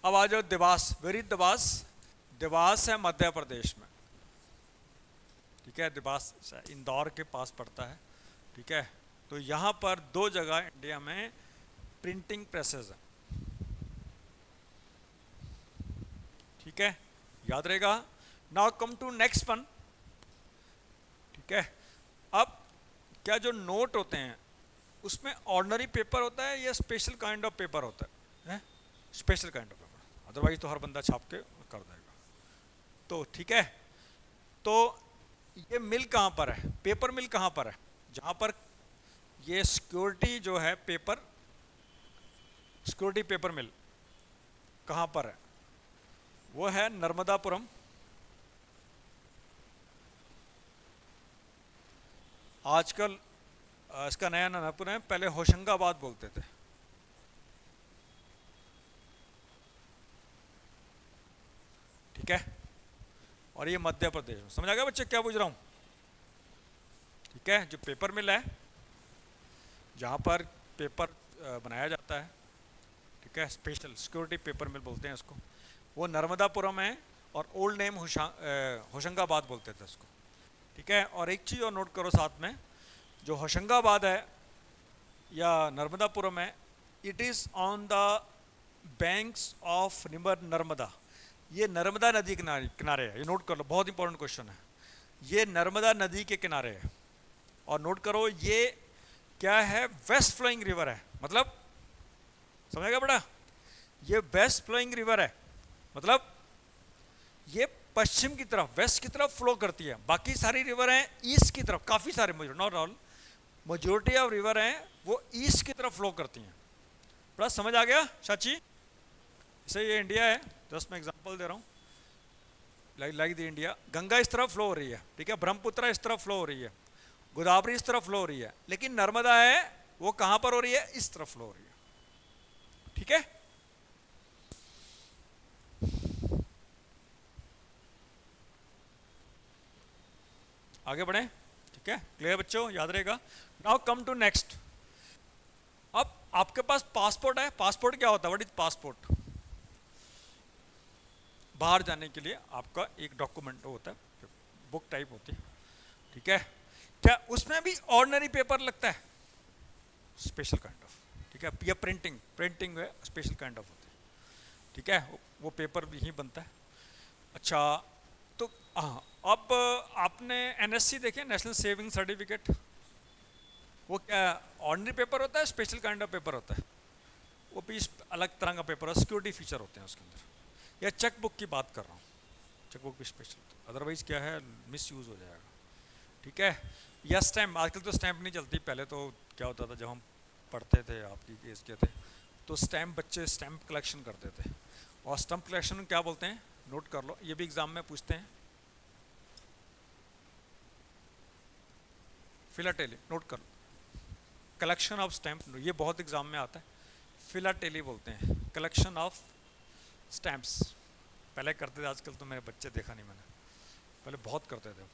अब आ जाओ देवास। वेरी देवास, देवास है मध्य प्रदेश में। ठीक है, देवास इंदौर के पास पड़ता है। ठीक है, तो यहाँ पर दो जगह इंडिया में प्रिंटिंग प्रेसेस है। ठीक है, याद रहेगा। Now come to next one. ठीक है, अब क्या जो नोट होते हैं उसमें ऑर्डिनरी पेपर होता है या स्पेशल काइंड ऑफ पेपर होता है? Special kind of paper, otherwise तो हर बंदा छाप के कर देगा। तो ठीक है, तो ये मिल कहाँ पर है, पेपर मिल कहाँ पर है? जहाँ पर ये सिक्योरिटी जो है पेपर, सिक्योरिटी पेपर मिल कहाँ पर है? वो है नर्मदापुरम, आजकल इसका नया नाम है, पहले होशंगाबाद बोलते थे। ठीक है, और ये मध्य प्रदेश में। समझ आ गया बच्चे क्या पूछ रहा हूँ? ठीक है, जो पेपर मिल है जहाँ पर पेपर बनाया जाता है, ठीक है, स्पेशल सिक्योरिटी पेपर मिल बोलते हैं उसको, वो नर्मदापुरम है और ओल्ड नेम होशंगाबाद बोलते थे उसको। ठीक है, और एक चीज़ और नोट करो साथ में, जो होशंगाबाद है या नर्मदापुरम है, it is on the banks of river Narmada. ये नर्मदा नदी किनारे किनारे है, ये नोट कर लो, बहुत इंपॉर्टेंट क्वेश्चन है। ये नर्मदा नदी के किनारे है, और नोट करो ये क्या है, वेस्ट फ्लोइंग रिवर है, मतलब समझेगा बेटा, ये वेस्ट फ्लोइंग रिवर है, मतलब ये पश्चिम की तरफ, वेस्ट की तरफ फ्लो करती है। बाकी सारी रिवर हैं ईस्ट की तरफ, काफ़ी सारे, not all, majority of river हैं वो ईस्ट की तरफ फ्लो करती हैं। प्लस समझ आ गया चाची? जैसे ये इंडिया है, जस्ट मैं एग्जांपल दे रहा हूँ, लाइक द इंडिया, गंगा इस तरफ फ्लो हो रही है, ठीक है, ब्रह्मपुत्र इस तरफ फ्लो हो रही है, गोदावरी इस तरफ फ्लो हो रही है, लेकिन नर्मदा है वो कहाँ पर हो रही है, इस तरफ फ्लो हो रही है। ठीक है, आगे बढ़े, ठीक है, क्लियर बच्चों, याद रहेगा। Now come to next. अब आपके पास पासपोर्ट है, पासपोर्ट क्या होता है, व्हाट इज पासपोर्ट? बाहर जाने के लिए आपका एक डॉक्यूमेंट होता है, बुक टाइप होती है, ठीक है, क्या उसमें भी ऑर्डिनरी पेपर लगता है? स्पेशल काइंड ऑफ, ठीक है, या प्रिंटिंग है, स्पेशल काइंड ऑफ होती है, ठीक है, वो पेपर भी ही बनता है। अच्छा, तो हाँ, अब आपने एनएससी देखे, नेशनल सेविंग सर्टिफिकेट, वो क्या ऑर्डिनरी पेपर होता है, स्पेशल काइंड ऑफ पेपर होता है? वो भी अलग तरह का पेपर है, सिक्योरिटी फीचर होते हैं उसके अंदर। या चेक बुक की बात कर रहा हूँ, चेक बुक भी स्पेशल, अदरवाइज क्या है, मिस यूज़ हो जाएगा। ठीक है, या स्टैम्प, आजकल तो स्टैम्प नहीं चलती, पहले तो क्या होता था, जब हम पढ़ते थे, आपकी केस के थे, तो स्टैम्प, बच्चे स्टैम्प कलेक्शन करते थे, और स्टैम्प कलेक्शन क्या बोलते हैं, नोट कर लो, ये भी एग्जाम में पूछते हैं, फिलाटेली, नोट कर लो, कलेक्शन ऑफ स्टैम्प, ये बहुत एग्जाम में आता है, फिलाटेली बोलते हैं, कलेक्शन ऑफ स्टैम्प्स। पहले करते थे, आजकल तो मेरे बच्चे देखा नहीं मैंने, पहले बहुत करते थे।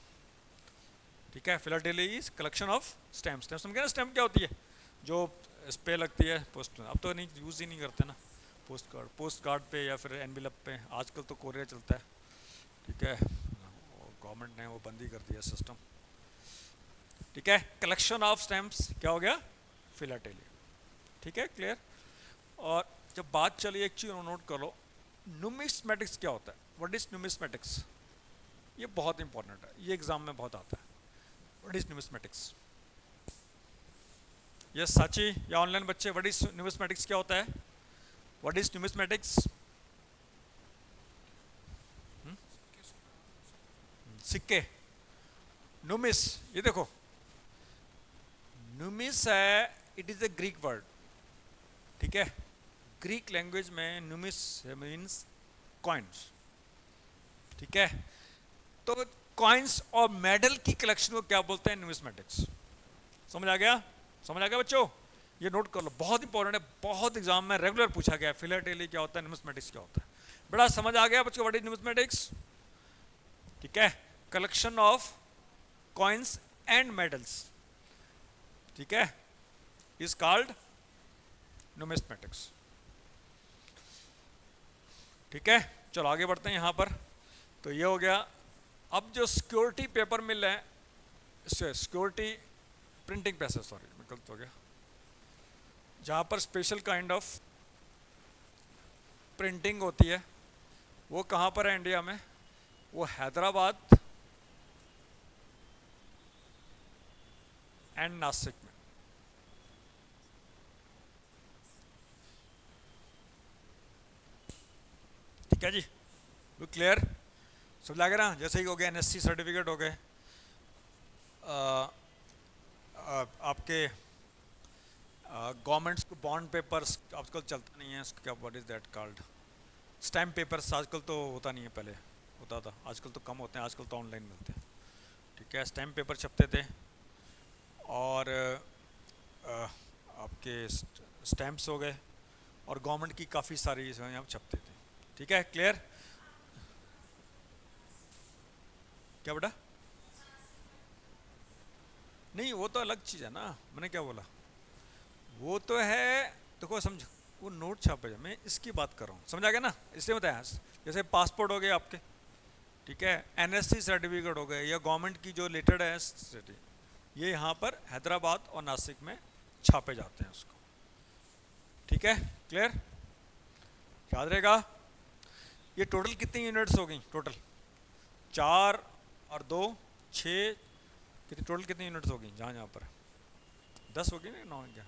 ठीक है, philately is collection of stamps. Stamp समझ गए ना, स्टैम्प क्या होती है, जो इस पे लगती है पोस्ट में, अब तो नहीं यूज़ ही नहीं करते ना, पोस्ट कार्ड पे या फिर एनविलप पे, आजकल तो कोरियर चलता है। ठीक है, गवर्नमेंट ने वो बंद ही कर दिया सिस्टम। ठीक है, कलेक्शन ऑफ स्टैम्प्स क्या हो गया, फिलाटेली। ठीक है, क्लियर। और जब बात चली, एक चीज़ नोट कर लो, न्यूमिस्मेटिक्स क्या होता है, व्हाट इज न्यूमिस्मेटिक्स? ये बहुत इंपॉर्टेंट है, ये एग्जाम में बहुत आता है। What is numismatics? यस साची या ऑनलाइन बच्चे, व्हाट इज न्यूमिस्मेटिक्स क्या होता है? What is numismatics? सिक्के, न्यूमिस, ये देखो, न्यूमिस है, it is a Greek word, ठीक है, ग्रीक लैंग्वेज में न्यूमिस मीन्स कॉइन्स। ठीक है, तो कॉइन्स और मेडल की कलेक्शन को क्या बोलते हैं, न्यूमिस्मेटिक्स। समझ आ गया, समझ आ गया बच्चों? ये नोट कर लो, बहुत इंपॉर्टेंट है, बहुत एग्जाम में रेगुलर पूछा गया है, फिलाटेली क्या होता है, न्यूमिस्मेटिक्स क्या होता है। बड़ा समझ आ गया बच्चों, व्हाट इज न्यूमिस्मेटिक्स? ठीक है, collection of coins and medals, ठीक है, इज कॉल्ड न्यूमिस्मेटिक्स। ठीक है, चलो आगे बढ़ते हैं यहाँ पर। तो ये हो गया। अब जो सिक्योरिटी पेपर मिल रहे हैं, सिक्योरिटी प्रिंटिंग प्रेसेस, सॉरी मैं गलत हो गया, जहाँ पर स्पेशल काइंड ऑफ प्रिंटिंग होती है, वो कहाँ पर है इंडिया में? वो हैदराबाद एंड नासिक में। ठीक है जी, लुक क्लियर, सब लग रहा, जैसे ही हो गया एनएससी सर्टिफिकेट हो गए, आपके गवर्नमेंट्स को बॉन्ड पेपर्स आजकल चलता नहीं है, क्या, what is that called, stamp papers, आजकल तो होता नहीं है, पहले होता था, आजकल तो कम होते हैं, आजकल तो ऑनलाइन मिलते हैं। ठीक है, स्टैम्प पेपर छपते थे, और आपके स्टैम्प्स हो गए, और गवर्नमेंट की काफ़ी सारी यहाँ छपते थे। ठीक है, क्लियर। क्या बेटा? नहीं वो तो अलग चीज़ है ना, मैंने क्या बोला, वो तो है, देखो समझ, वो नोट छापे जा, मैं इसकी बात कर रहा हूँ, समझ आ गया ना, इसलिए बताया। जैसे पासपोर्ट हो गए आपके, ठीक है, एनएससी सर्टिफिकेट हो गए, या गवर्नमेंट की जो लेटेड है सिटी, ये यहाँ पर हैदराबाद और नासिक में छापे जाते हैं उसको, ठीक है, क्लियर, याद रहेगा। ये टोटल कितनी यूनिट्स हो गई टोटल, 4 और 2 6, कितनी टोटल कितनी यूनिट्स हो गई, जहाँ जहाँ पर 10 हो गई ना, 9 क्या,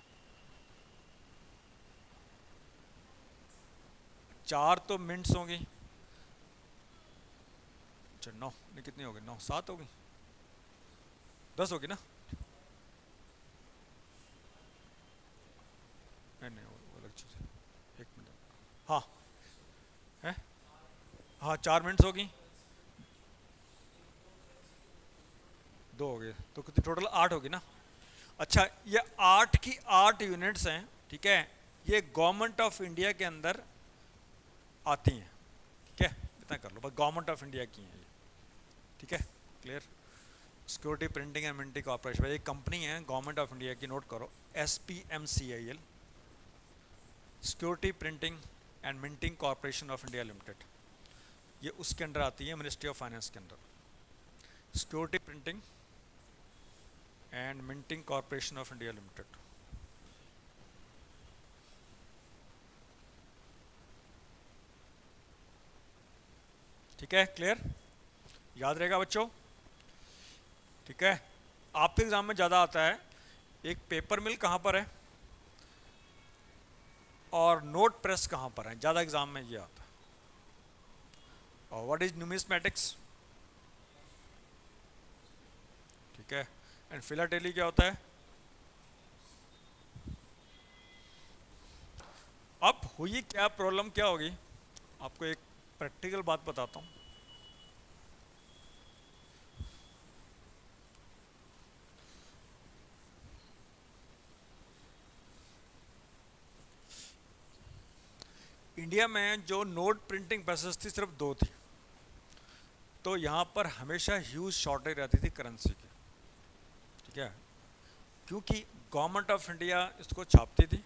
4 तो मिनट्स होंगी, अच्छा 9 नहीं, कितनी हो गई, 9 7 हो गई, 10 होगी ना, नहीं नहीं वो अलग चीज़ है, 1 मिनट, हाँ है, हाँ 4 मिनट्स होगी, 2 हो गए, तो कितनी टोटल 8 होगी ना। अच्छा ये 8 की 8 यूनिट्स हैं, ठीक है, ये गवर्नमेंट ऑफ इंडिया के अंदर आती हैं, ठीक है, इतना कर लो बस, गवर्नमेंट ऑफ इंडिया की हैं ये, ठीक है, clear. Security printing and minting corporation, एक कंपनी है गवर्नमेंट ऑफ इंडिया की, नोट करो, SPMCIL, security printing and minting corporation of India limited, ये उसके अंडर आती है, मिनिस्ट्री ऑफ फाइनेंस के अंदर, security printing and minting corporation of India limited. ठीक है, क्लियर, याद रहेगा बच्चों, ठीक है। आपके एग्जाम में ज़्यादा आता है, एक पेपर मिल कहाँ पर है और नोट प्रेस कहाँ पर है, ज़्यादा एग्जाम में ये आता है। और व्हाट इज न्यूमिस्मेटिक्स, ठीक है, एंड फिलाटेली क्या होता है। अब हुई क्या प्रॉब्लम, क्या होगी, आपको एक प्रैक्टिकल बात बताता हूँ। इंडिया में जो नोट प्रिंटिंग प्रेसेस थी सिर्फ 2 थी, तो यहाँ पर हमेशा ह्यूज शॉर्टेज रहती थी करेंसी की, ठीक है, क्योंकि गवर्नमेंट ऑफ इंडिया इसको छापती थी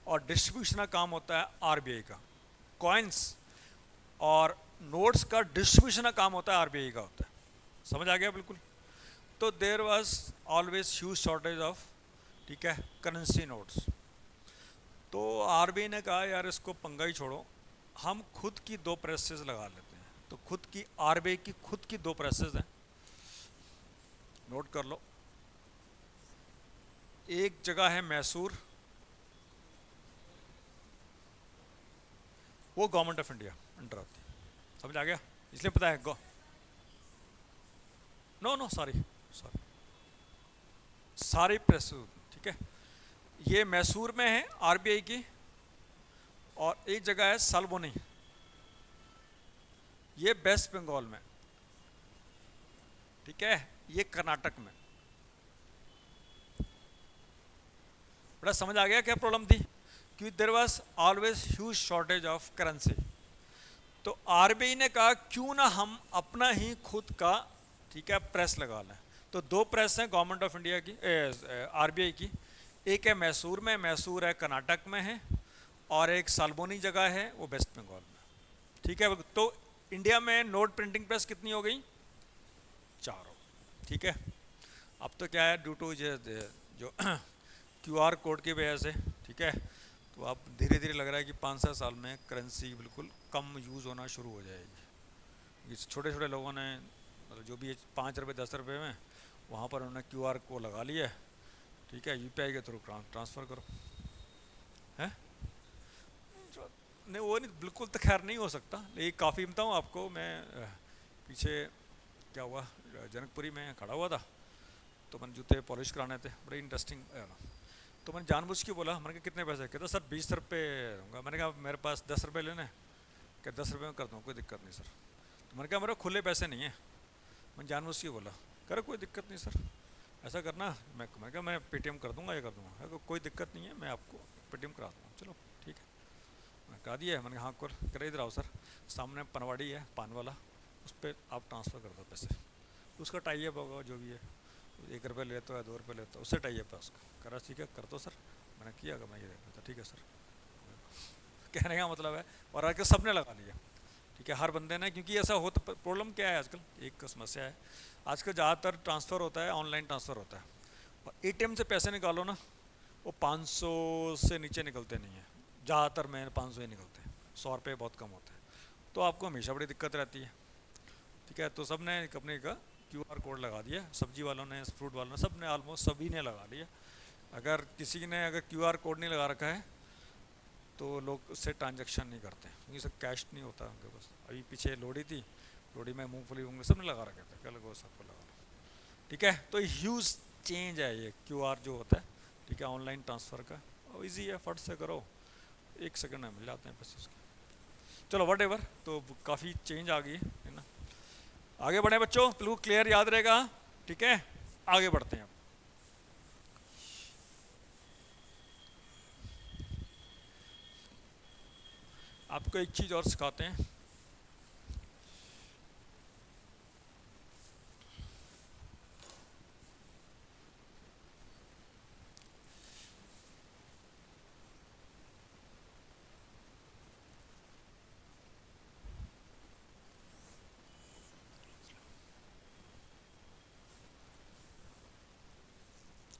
और डिस्ट्रीब्यूशन का काम होता है आरबीआई का, कॉइन्स और नोट्स का डिस्ट्रीब्यूशन का काम होता है आरबीआई का होता है, समझ आ गया बिल्कुल। तो there was always huge shortage of, ठीक है, करेंसी नोट्स। तो आरबीआई ने कहा यार इसको पंगा ही छोड़ो, हम खुद की 2 प्रेसेस लगा लेते हैं। तो खुद की आरबीआई की खुद की 2 प्रेसेस हैं, नोट कर लो, एक जगह है मैसूर, वो गवर्नमेंट ऑफ इंडिया अंडर आती है, समझ आ गया, इसलिए पता है गो, नो नो सॉरी सॉरी, सारी प्रेस, ठीक है, ये मैसूर में है आरबीआई की, और एक जगह है सालबोनी, ये वेस्ट बंगाल में, ठीक है, ये कर्नाटक में। बड़ा समझ आ गया क्या प्रॉब्लम थी, क्योंकि there was always huge shortage of currency. तो आरबीआई ने कहा क्यों ना हम अपना ही खुद का, ठीक है, प्रेस लगा लें। तो 2 प्रेस हैं गवर्नमेंट ऑफ इंडिया की, आरबीआई की, एक है मैसूर में, मैसूर है कर्नाटक में है, और एक सालबोनी जगह है वो वेस्ट बंगाल में, ठीक है। तो इंडिया में नोट प्रिंटिंग प्रेस कितनी हो गई, 4 हो, ठीक है। अब तो क्या है, ड्यू टू जो क्यूआर कोड की वजह से, ठीक है, तो अब धीरे धीरे लग रहा है कि 5-7 साल में करेंसी बिल्कुल कम यूज़ होना शुरू हो जाएगी। इस छोटे छोटे लोगों ने, मतलब जो भी 5 रुपये 10 रुपये में, वहाँ पर उन्होंने क्यूआर कोड लगा लिया, ठीक है, यूपीआई के थ्रू ट्रांसफ़र करो, है नहीं, वो नहीं, बिल्कुल तो खैर नहीं हो सकता, लेकिन काफ़ी बताऊँ आपको मैं, पीछे क्या हुआ, जनकपुरी में खड़ा हुआ था, तो मैंने जूते पॉलिश कराने थे, बड़े इंटरेस्टिंग, तो मैंने जानबूझ के बोला, मैंने कहा कितने पैसे, कहता सर 20 रुपये दूँगा। मैंने कहा मेरे पास 10 रुपये लेने, क्या 10 रुपये में कर दूँ, कोई दिक्कत नहीं सर। तो मैंने कहा मेरे खुले पैसे नहीं है, मैंने जानबूझ के बोला, कह रहा कोई दिक्कत नहीं सर, ऐसा करना, मैं कहा मैं पेटीएम कर दूँगा, ये कर दूँगा, कोई दिक्कत नहीं है, मैं आपको पेटीएम करा दूँगा, चलो ठीक है, मैं करा दिया है। मैंने हाँ कर इधर आओ सर, सामने पनवाड़ी है पान वाला, उस पर आप ट्रांसफ़र कर दो पैसे, उसका टाई अप होगा जो भी है, 1 रुपये लेते हो या 2 रुपये लेते हो, उससे टाइए पे उसका करा, ठीक है कर दो सर, मैंने किया अगर मैं ये देखा था, ठीक है सर, कहने का मतलब है। और आजकल सबने लगा लिया, ठीक है, हर बंदे ने, क्योंकि ऐसा हो तो प्रॉब्लम क्या है आजकल, एक समस्या है आजकल, ज़्यादातर ट्रांसफ़र होता है ऑनलाइन ट्रांसफ़र होता है, और एटीएम से पैसे निकालो ना, वो 500 से नीचे निकलते नहीं हैं, ज़्यादातर में 500 ही निकलते हैं, 100 रुपये बहुत कम होते हैं, तो आपको हमेशा बड़ी दिक्कत रहती है, ठीक है। तो सब ने कंपनी का क्यूआर कोड लगा दिया, सब्जी वालों ने, फ्रूट वालों ने, सब ने, ऑलमोस्ट सभी ने लगा लिया। अगर किसी ने अगर क्यूआर कोड नहीं लगा रखा है तो लोग उससे ट्रांजैक्शन नहीं करते, क्योंकि सब कैश नहीं होता उनके पास। अभी पीछे लोहड़ी थी, लोहड़ी में मूंगफली वूंगफली सब ने लगा रखे थे, क्या लगो सबको लगा लो, ठीक है। तो ह्यूज चेंज है ये क्यूआर जो होता है, ठीक है, ऑनलाइन ट्रांसफ़र का, और ईजी है, फट से करो, 1 सेकंड में मिल जाते हैं पैसे उसके। चलो वट एवर, तो काफ़ी चेंज आ गई है ना। आगे बढ़े बच्चों, बिल्कुल क्लियर याद रहेगा, ठीक है। आगे बढ़ते हैं अब। आपको एक चीज़ और सिखाते हैं,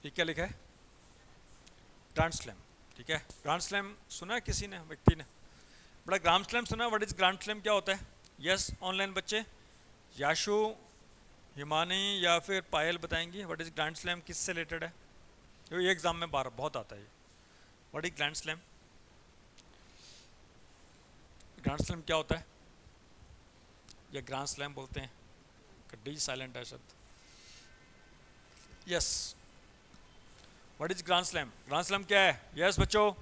ये क्या लिखा है, ग्रैंड स्लैम, ठीक है। ग्रैंड स्लैम सुना है किसी ने, व्यक्ति ने, बड़ा ग्रैंड स्लैम सुना है? व्हाट इज ग्रैंड स्लैम, क्या होता है? यस ऑनलाइन बच्चे, याशु, हिमानी या फिर पायल बताएंगी व्हाट इज ग्रैंड स्लैम, किससे रिलेटेड है? ये एग्जाम में बार बहुत आता है, what is grand slam, grand slam क्या होता है, या ग्रैंड स्लैम बोलते हैं, डी साइलेंट है शब्द, yes what is grand slam, grand slam क्या है, यस बच्चों।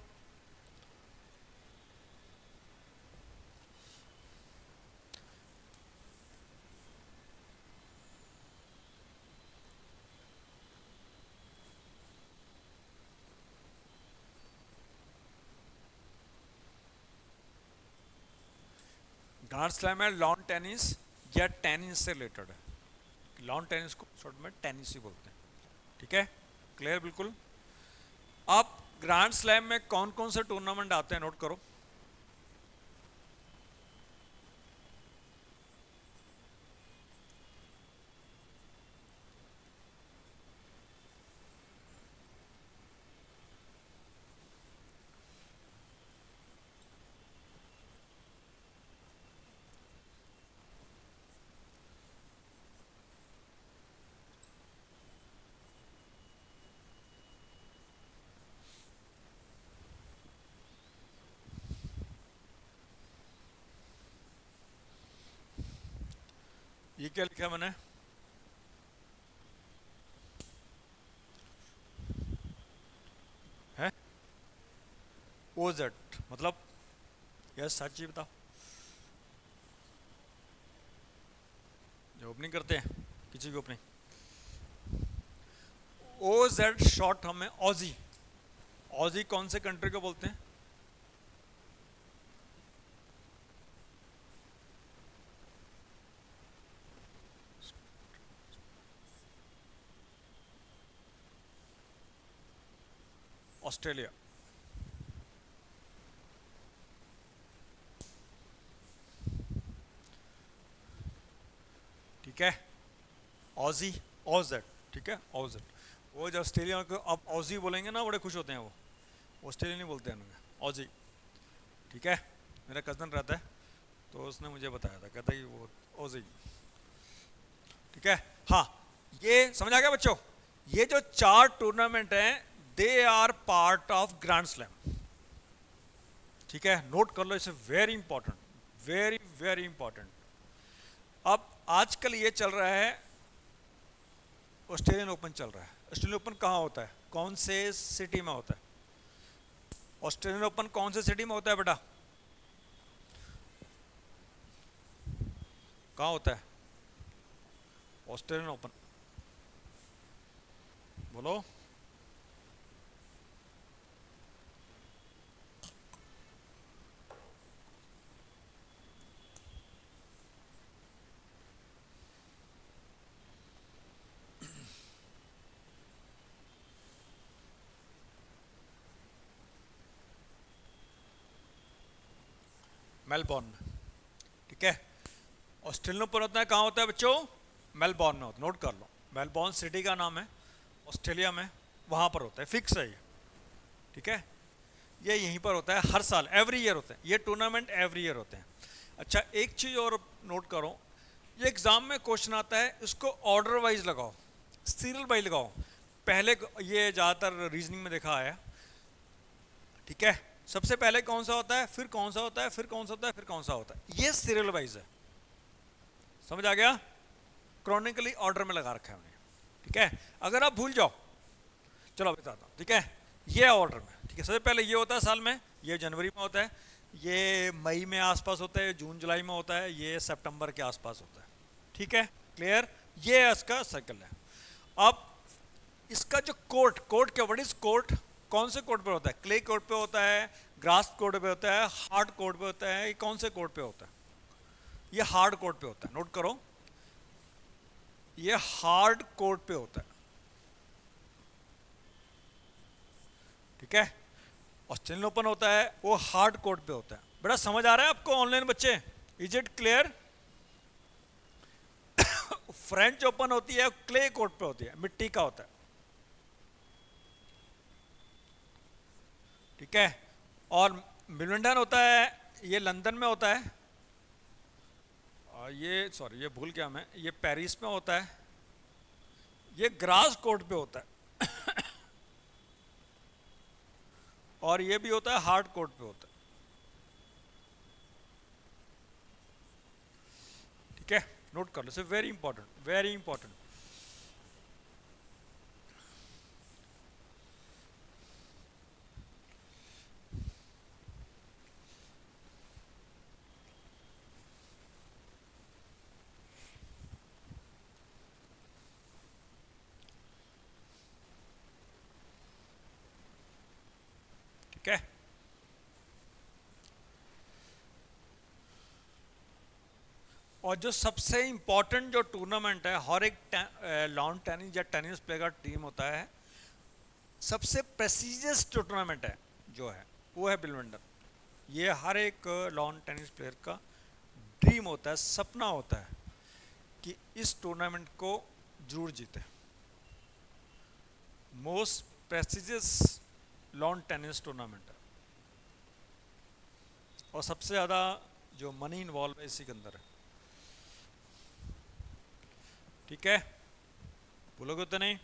ग्रैंड स्लैम है लॉन टेनिस या टेनिस से रिलेटेड है, लॉन टेनिस को शॉर्ट में टेनिस ही बोलते हैं, ठीक है, क्लियर बिल्कुल। आप ग्रैंड स्लैम में कौन कौन से टूर्नामेंट आते हैं नोट करो, ये क्या लिखा मैंने, है ओजेड मतलब, यस सच ही बताओ, जो ओपनिंग करते हैं किसी की ओपनिंग, ओ जेड शॉर्ट हमें ऑजी, ऑजी कौन से कंट्री को बोलते हैं, ऑस्ट्रेलिया, ठीक है, ऑजी, ओजेड, ठीक है, ओजेड। वो जो ऑस्ट्रेलिया को अब ऑजी बोलेंगे ना बड़े खुश होते हैं, वो ऑस्ट्रेलिया नहीं बोलते हैं उन्हें, ऑजी, ठीक है। मेरा कज़न रहता है तो उसने मुझे बताया था, कहता है कि वो ऑजी, ठीक है। हाँ, ये समझ आ गया बच्चों, ये जो 4 टूर्नामेंट हैं they are part of grand slam, ठीक है, नोट कर लो, इसे very important, very very important. अब आजकल ये चल रहा है, ऑस्ट्रेलियन ओपन चल रहा है। ऑस्ट्रेलियन ओपन कहाँ होता है, कौन से सिटी में होता है, ऑस्ट्रेलियन ओपन कौन से सिटी में होता है बेटा, कहाँ होता है ऑस्ट्रेलियन ओपन, बोलो। मेलबॉर्न में, ठीक है। ऑस्ट्रेलियन ओपन होता है कहाँ होता है बच्चों? मेलबॉर्न में होता है, नोट कर लो, मेलबॉर्न सिटी का नाम है ऑस्ट्रेलिया में, वहाँ पर होता है, फिक्स है ये, ठीक है। ये यहीं पर होता है हर साल, एवरी ईयर होता है ये टूर्नामेंट, एवरी ईयर होते हैं। अच्छा एक चीज़ और नोट करो, ये एग्ज़ाम में क्वेश्चन आता है, इसको ऑर्डर वाइज लगाओ, सीरियल वाइज लगाओ, पहले ये ज़्यादातर रीजनिंग में देखा है, ठीक है। सबसे पहले कौन सा होता है, फिर कौन सा होता है, फिर कौन सा होता है, फिर कौन सा होता है, ये सीरियल वाइज है, समझ आ गया? क्रॉनिकली ऑर्डर में लगा रखा है हमने, ठीक है। अगर आप भूल जाओ, चलो बताता हूँ, ठीक है। ये ऑर्डर में, ठीक है, सबसे पहले ये होता है साल में, ये जनवरी में होता है, ये मई में आसपास होता है, जून जुलाई में होता है, ये सितंबर के आसपास होता है, ठीक है, क्लियर। ये इसका साइकिल है। अब इसका जो कोर्ट, कोर्ट क्या, व्हाट इज कोर्ट, कौन से कोर्ट पे होता है? क्ले कोर्ट पे होता है, ग्रास कोर्ट पे होता है, हार्ड कोर्ट पे होता है, ये कौन से कोर्ट पे होता है? ये हार्ड कोर्ट पे होता है, नोट करो, ये हार्ड कोर्ट पे होता है, ठीक है। ऑस्ट्रेलियन ओपन होता है वो हार्ड कोर्ट पे होता है। बड़ा समझ आ रहा है आपको ऑनलाइन बच्चे? Is it clear? French open होती है क्ले कोर्ट पे होती है, मिट्टी का होता है, ठीक है। और विंबलडन होता है, ये लंदन में होता है, और ये सॉरी ये भूल गया मैं, ये पेरिस में होता है, ये ग्रास कोर्ट पे होता है और ये भी होता है हार्ड कोर्ट पे होता है, ठीक है। नोट कर लो, वेरी इंपॉर्टेंट, वेरी इंपॉर्टेंट। ठीक है, और जो सबसे इंपॉर्टेंट जो टूर्नामेंट है, हर एक लॉन टेनिस या टेनिस प्लेयर का टीम होता है, सबसे प्रेस्टिजियस टूर्नामेंट है जो है वो है विंबलडन। ये हर एक लॉन टेनिस प्लेयर का ड्रीम होता है, सपना होता है कि इस टूर्नामेंट को जरूर जीते। Most prestigious lawn tennis tournament है और सबसे ज़्यादा जो मनी इन्वॉल्व है इसी के अंदर है, ठीक है। बोलोगे तो नहीं?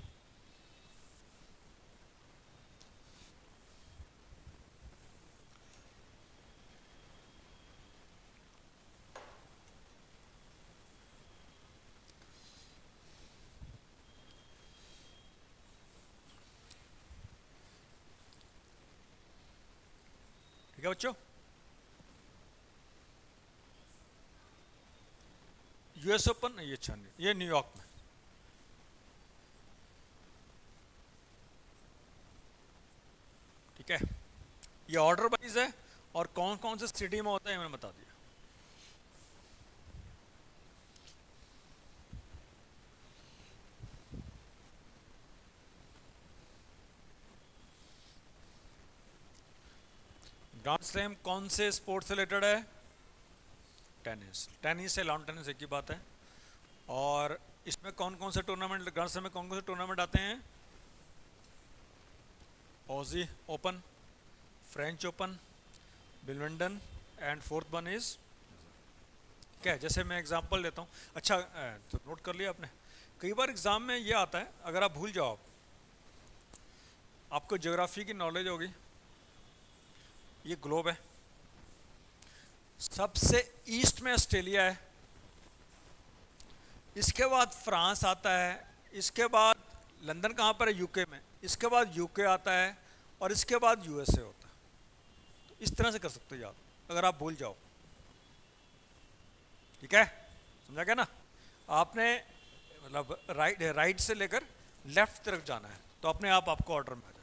ठीक है बच्चों, यूएस ओपन ये अच्छा नहीं, ये न्यूयॉर्क में, ठीक है। ये ऑर्डर वाइज है और कौन कौन से सिटी में होता है मैंने बता दिया। ग्रांड स्लैम कौन से स्पोर्ट से रिलेटेड है? टेनिस, टेनिस से लॉन टेनिस एक ही बात है। और इसमें कौन कौन से टूर्नामेंट, ग्रांड स्लैम में कौन कौन से टूर्नामेंट आते हैं? Aussie open, French open, Wimbledon and fourth one is, क्या है, जैसे मैं एग्जांपल देता हूँ। अच्छा तो नोट कर लिया आपने। कई बार एग्जाम में ये आता है, अगर आप भूल जाओ, आपको ज्योग्राफी की नॉलेज होगी, ये ग्लोब है, सबसे ईस्ट में ऑस्ट्रेलिया है, इसके बाद फ्रांस आता है, इसके बाद लंदन कहाँ पर है? यूके में, इसके बाद यूके आता है और इसके बाद यूएसए होता है। तो इस तरह से कर सकते हो याद, अगर आप भूल जाओ, ठीक है, समझा गया ना? आपने मतलब राइट से लेकर लेफ्ट तरफ जाना है तो अपने आप आपको ऑर्डर में आ जाएगा,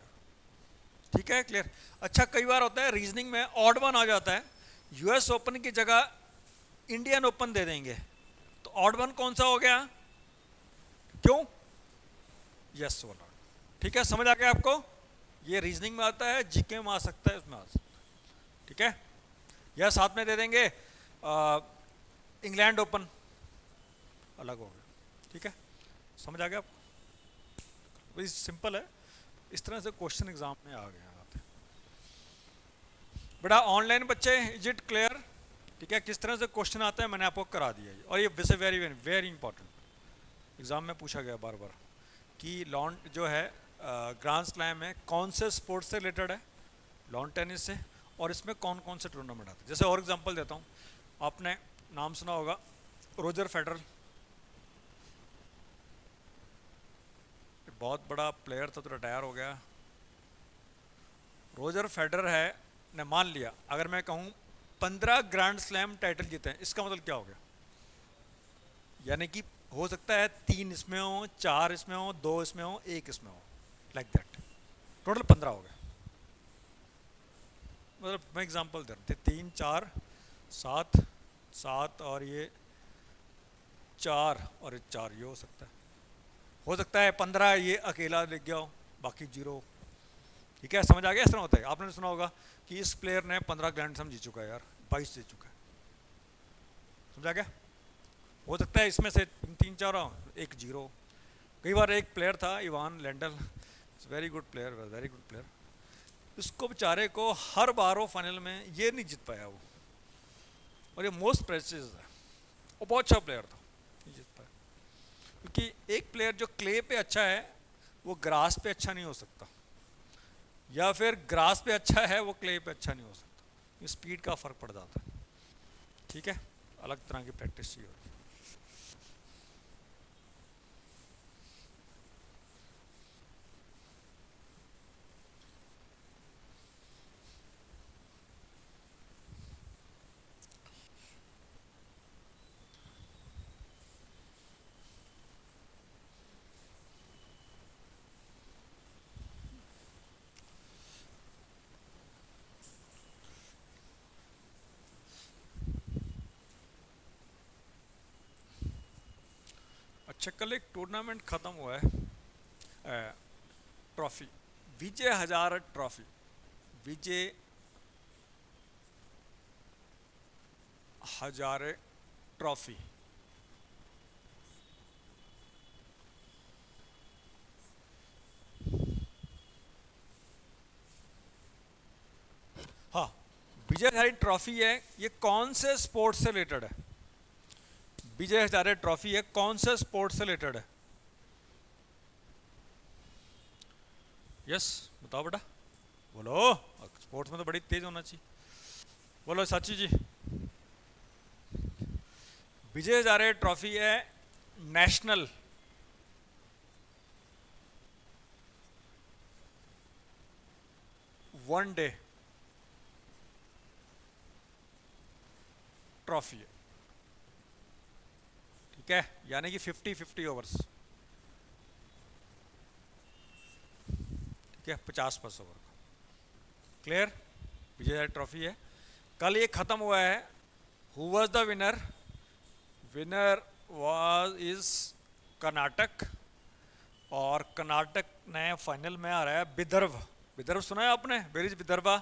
ठीक है, क्लियर। अच्छा कई बार होता है रीजनिंग में ऑड वन आ जाता है, यूएस ओपन की जगह इंडियन ओपन दे देंगे, तो ऑड वन कौन सा हो गया? क्यों? यस वाला, ठीक है, समझ आ गया आपको? ये रीजनिंग में आता है, जीके में आ सकता है, इसमें आ सकता है, ठीक है। या साथ में दे देंगे इंग्लैंड ओपन, अलग हो गया। ठीक है, समझ आ गया आपको? वही सिंपल है, इस तरह से क्वेश्चन एग्जाम में आ गया आते। बेटा ऑनलाइन बच्चे, इज इट क्लियर? ठीक है, किस तरह से क्वेश्चन आता है मैंने आपको करा दिया है, और ये वैसे very very very important exam में पूछा गया बार बार कि लॉन जो है ग्रांड स्लैम में कौन से स्पोर्ट्स से रिलेटेड है, लॉन टेनिस से, और इसमें कौन कौन से टूर्नामेंट आते हैं। जैसे और एग्जांपल देता हूँ, आपने नाम सुना होगा रोजर फेडरर, बहुत बड़ा प्लेयर था तो रिटायर हो गया। रोजर फेडरर है ने मान लिया, अगर मैं कहूँ 15 ग्रैंड स्लैम टाइटल जीते हैं, इसका मतलब क्या हो गया? यानी कि हो सकता है 3 इसमें हो, 4 इसमें हो, 2 इसमें हो, 1 इसमें हो, लाइक दैट, टोटल 15 हो गया। मतलब मैं एग्जांपल दे रहा हूँ, 3 4 7 7 और ये 4 और ये 4, ये हो सकता है 15 ये अकेला लिख गया हो, बाकी 0। ठीक है, समझ आ गया? इस तरह होता है। आपने सुना होगा कि इस प्लेयर ने 15 ग्रैंड स्लैम जीत चुका है यार, 22 जीत चुका है, समझा गया? हो सकता है इसमें से 3 4 हो, एक 0। कई बार एक प्लेयर था Ivan Lendl, very good player, very good player, उसको बेचारे को हर बार वो फाइनल में ये नहीं जीत पाया वो, और ये मोस्ट प्रेसियस है, वो बहुत अच्छा प्लेयर था, नहीं जीत पाया। क्योंकि एक प्लेयर जो क्ले पे अच्छा है वो ग्रास पे अच्छा नहीं हो सकता, या फिर ग्रास पे अच्छा है वो क्ले पे अच्छा नहीं हो सकता, स्पीड का फर्क पड़ जाता है। ठीक है, अलग तरह की प्रैक्टिस चाहिए होती है। अच्छा, कल एक टूर्नामेंट खत्म हुआ है, trophy, Vijay Hazare trophy, Vijay Hazare trophy. हाँ, विजय हजारे ट्रॉफी है, ये कौन से स्पोर्ट्स से रिलेटेड है? विजय हजारे ट्रॉफी है, कौन से स्पोर्ट्स से रिलेटेड है? यस, बताओ बेटा, बोलो, स्पोर्ट्स में तो बड़ी तेज होना चाहिए, बोलो साची जी। विजय हजारे ट्रॉफी है नेशनल वनडे ट्रॉफी है। ठीक है, यानी कि 50-50 ओवर्स, ठीक है, 50 ओवर का, क्लियर? विजय हजारे ट्रॉफी है, कल ये खत्म हुआ है। Who was the winner? Winner was is Karnataka, और कर्नाटक ने फाइनल में आ रहा है विदर्भ। विदर्भ सुना है आपने? Where is Vidarbha?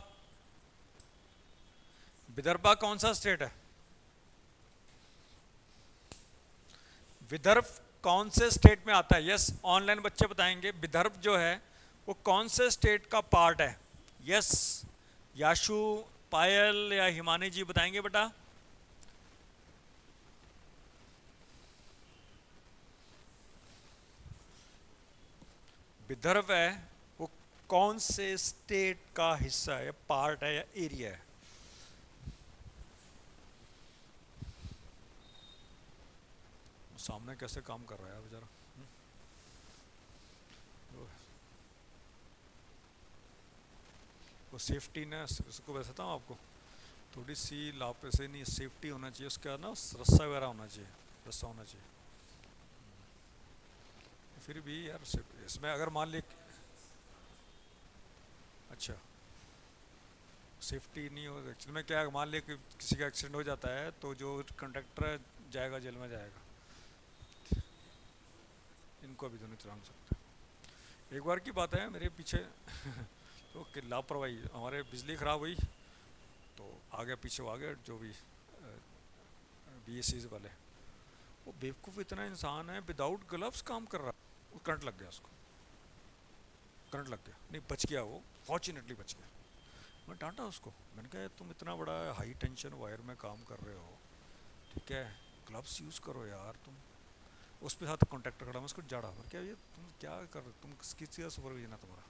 विदर्भा कौन सा स्टेट है? विदर्भ कौन से स्टेट में आता है? यस, ऑनलाइन बच्चे बताएंगे विदर्भ जो है वो कौन से स्टेट का पार्ट है। यस, याशु, पायल या हिमानी जी बताएंगे बेटा। विदर्भ है वो कौन से स्टेट का हिस्सा है, पार्ट है या एरिया है? सामने कैसे काम कर रहा है बेचारा, वो सेफ्टी ने उसको बताता हूँ आपको, थोड़ी सी लापरवाही नहीं, सेफ्टी होना चाहिए उसका ना, रस्सा वगैरह होना चाहिए, रस्सा होना चाहिए। फिर भी यार इसमें अगर मान ली, अच्छा सेफ्टी नहीं होगा एक्चुअली में, क्या मान लिया कि किसी का एक्सीडेंट हो जाता है तो जो कंडक्टर है जाएगा, जेल में जाएगा, इनको अभी तो नहीं चला सकते। एक बार की बात है, मेरे पीछे तो लापरवाही, हमारे बिजली ख़राब हुई, तो आगे पीछे वो आगे जो भी BSc वाले, वो बेवकूफ़ इतना इंसान है, विदाउट ग्लव्स काम कर रहा है, वो करंट लग गया उसको, करंट लग गया, नहीं बच गया वो, फॉर्चुनेटली बच गया। मैं डांटा उसको, मैंने कहा तुम इतना बड़ा हाई टेंशन वायर में काम कर रहे हो, ठीक है, ग्लव्स यूज़ करो यार तुम। उस पे साथ कॉन्ट्रैक्टर खड़ा, मैं उसको जाड़ा, मैं क्या ये तुम क्या कर रहे हो, तुम किस चीज़ का सुपरविजन है तुम्हारा,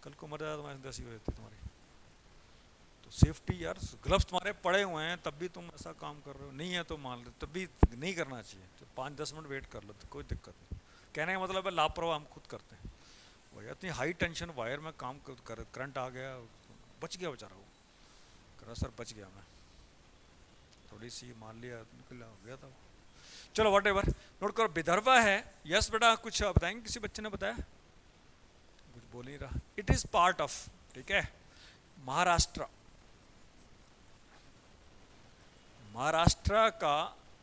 कल को मर जाए तुम्हारी दसी हो जाती तुम्हारी, तो सेफ्टी यार, ग्लव्स तुम्हारे पड़े हुए हैं तब भी तुम ऐसा काम कर रहे हो, नहीं है तो मान लो तब भी नहीं करना चाहिए, तो 5-10 मिनट वेट कर लो तो कोई दिक्कत नहीं। कहने का मतलब है लापरवाह हम खुद करते हैं, वो इतनी हाई टेंशन वायर में काम कर करंट आ गया, बच गया बेचारा वो, कह रहा सर बच गया मैं, थोड़ी सी मान लिया निकल गया था वो। चलो वट एवर, नोट करो विदर्भा है। यस बेटा कुछ बताएंगे, किसी बच्चे ने बताया, कुछ बोल नहीं रहा। इट इज पार्ट ऑफ, ठीक है, महाराष्ट्र, महाराष्ट्र का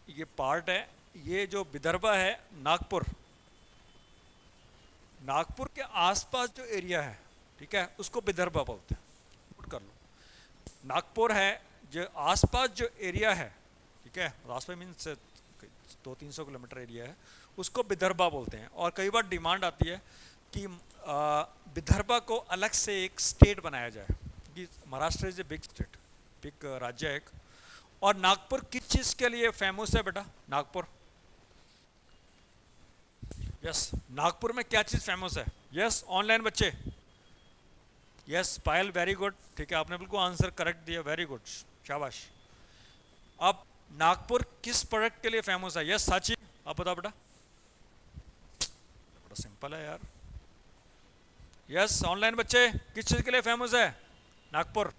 ये पार्ट है। ये जो विदर्भा है, नागपुर, नागपुर के आसपास जो एरिया है, ठीक है, उसको विदर्भा बोलते हैं, नोट कर लो। नागपुर है जो आसपास जो एरिया है, ठीक है, आसपास मीन्स 200-300 किलोमीटर एरिया है, उसको विदर्भा बोलते हैं। और कई बार डिमांड आती है कि विदर्भा को अलग से एक स्टेट बनाया जाए, कि Maharashtra is a big state, big राज्य है एक। और नागपुर किस चीज़ के लिए फेमस है बेटा, नागपुर, यस, नागपुर में क्या चीज़ फेमस है, यस ऑनलाइन बच्चे, यस पायल वेरी गुड, ठीक है, आपने बिल्कुल आंसर करेक्ट दिया, वेरी गुड, शाबाश। अब नागपुर किस प्रोडक्ट के लिए फेमस है, यस साची, आप बताओ बेटा, बड़ा सिंपल है यार, यस ऑनलाइन बच्चे, किस चीज़ के लिए फेमस है नागपुर,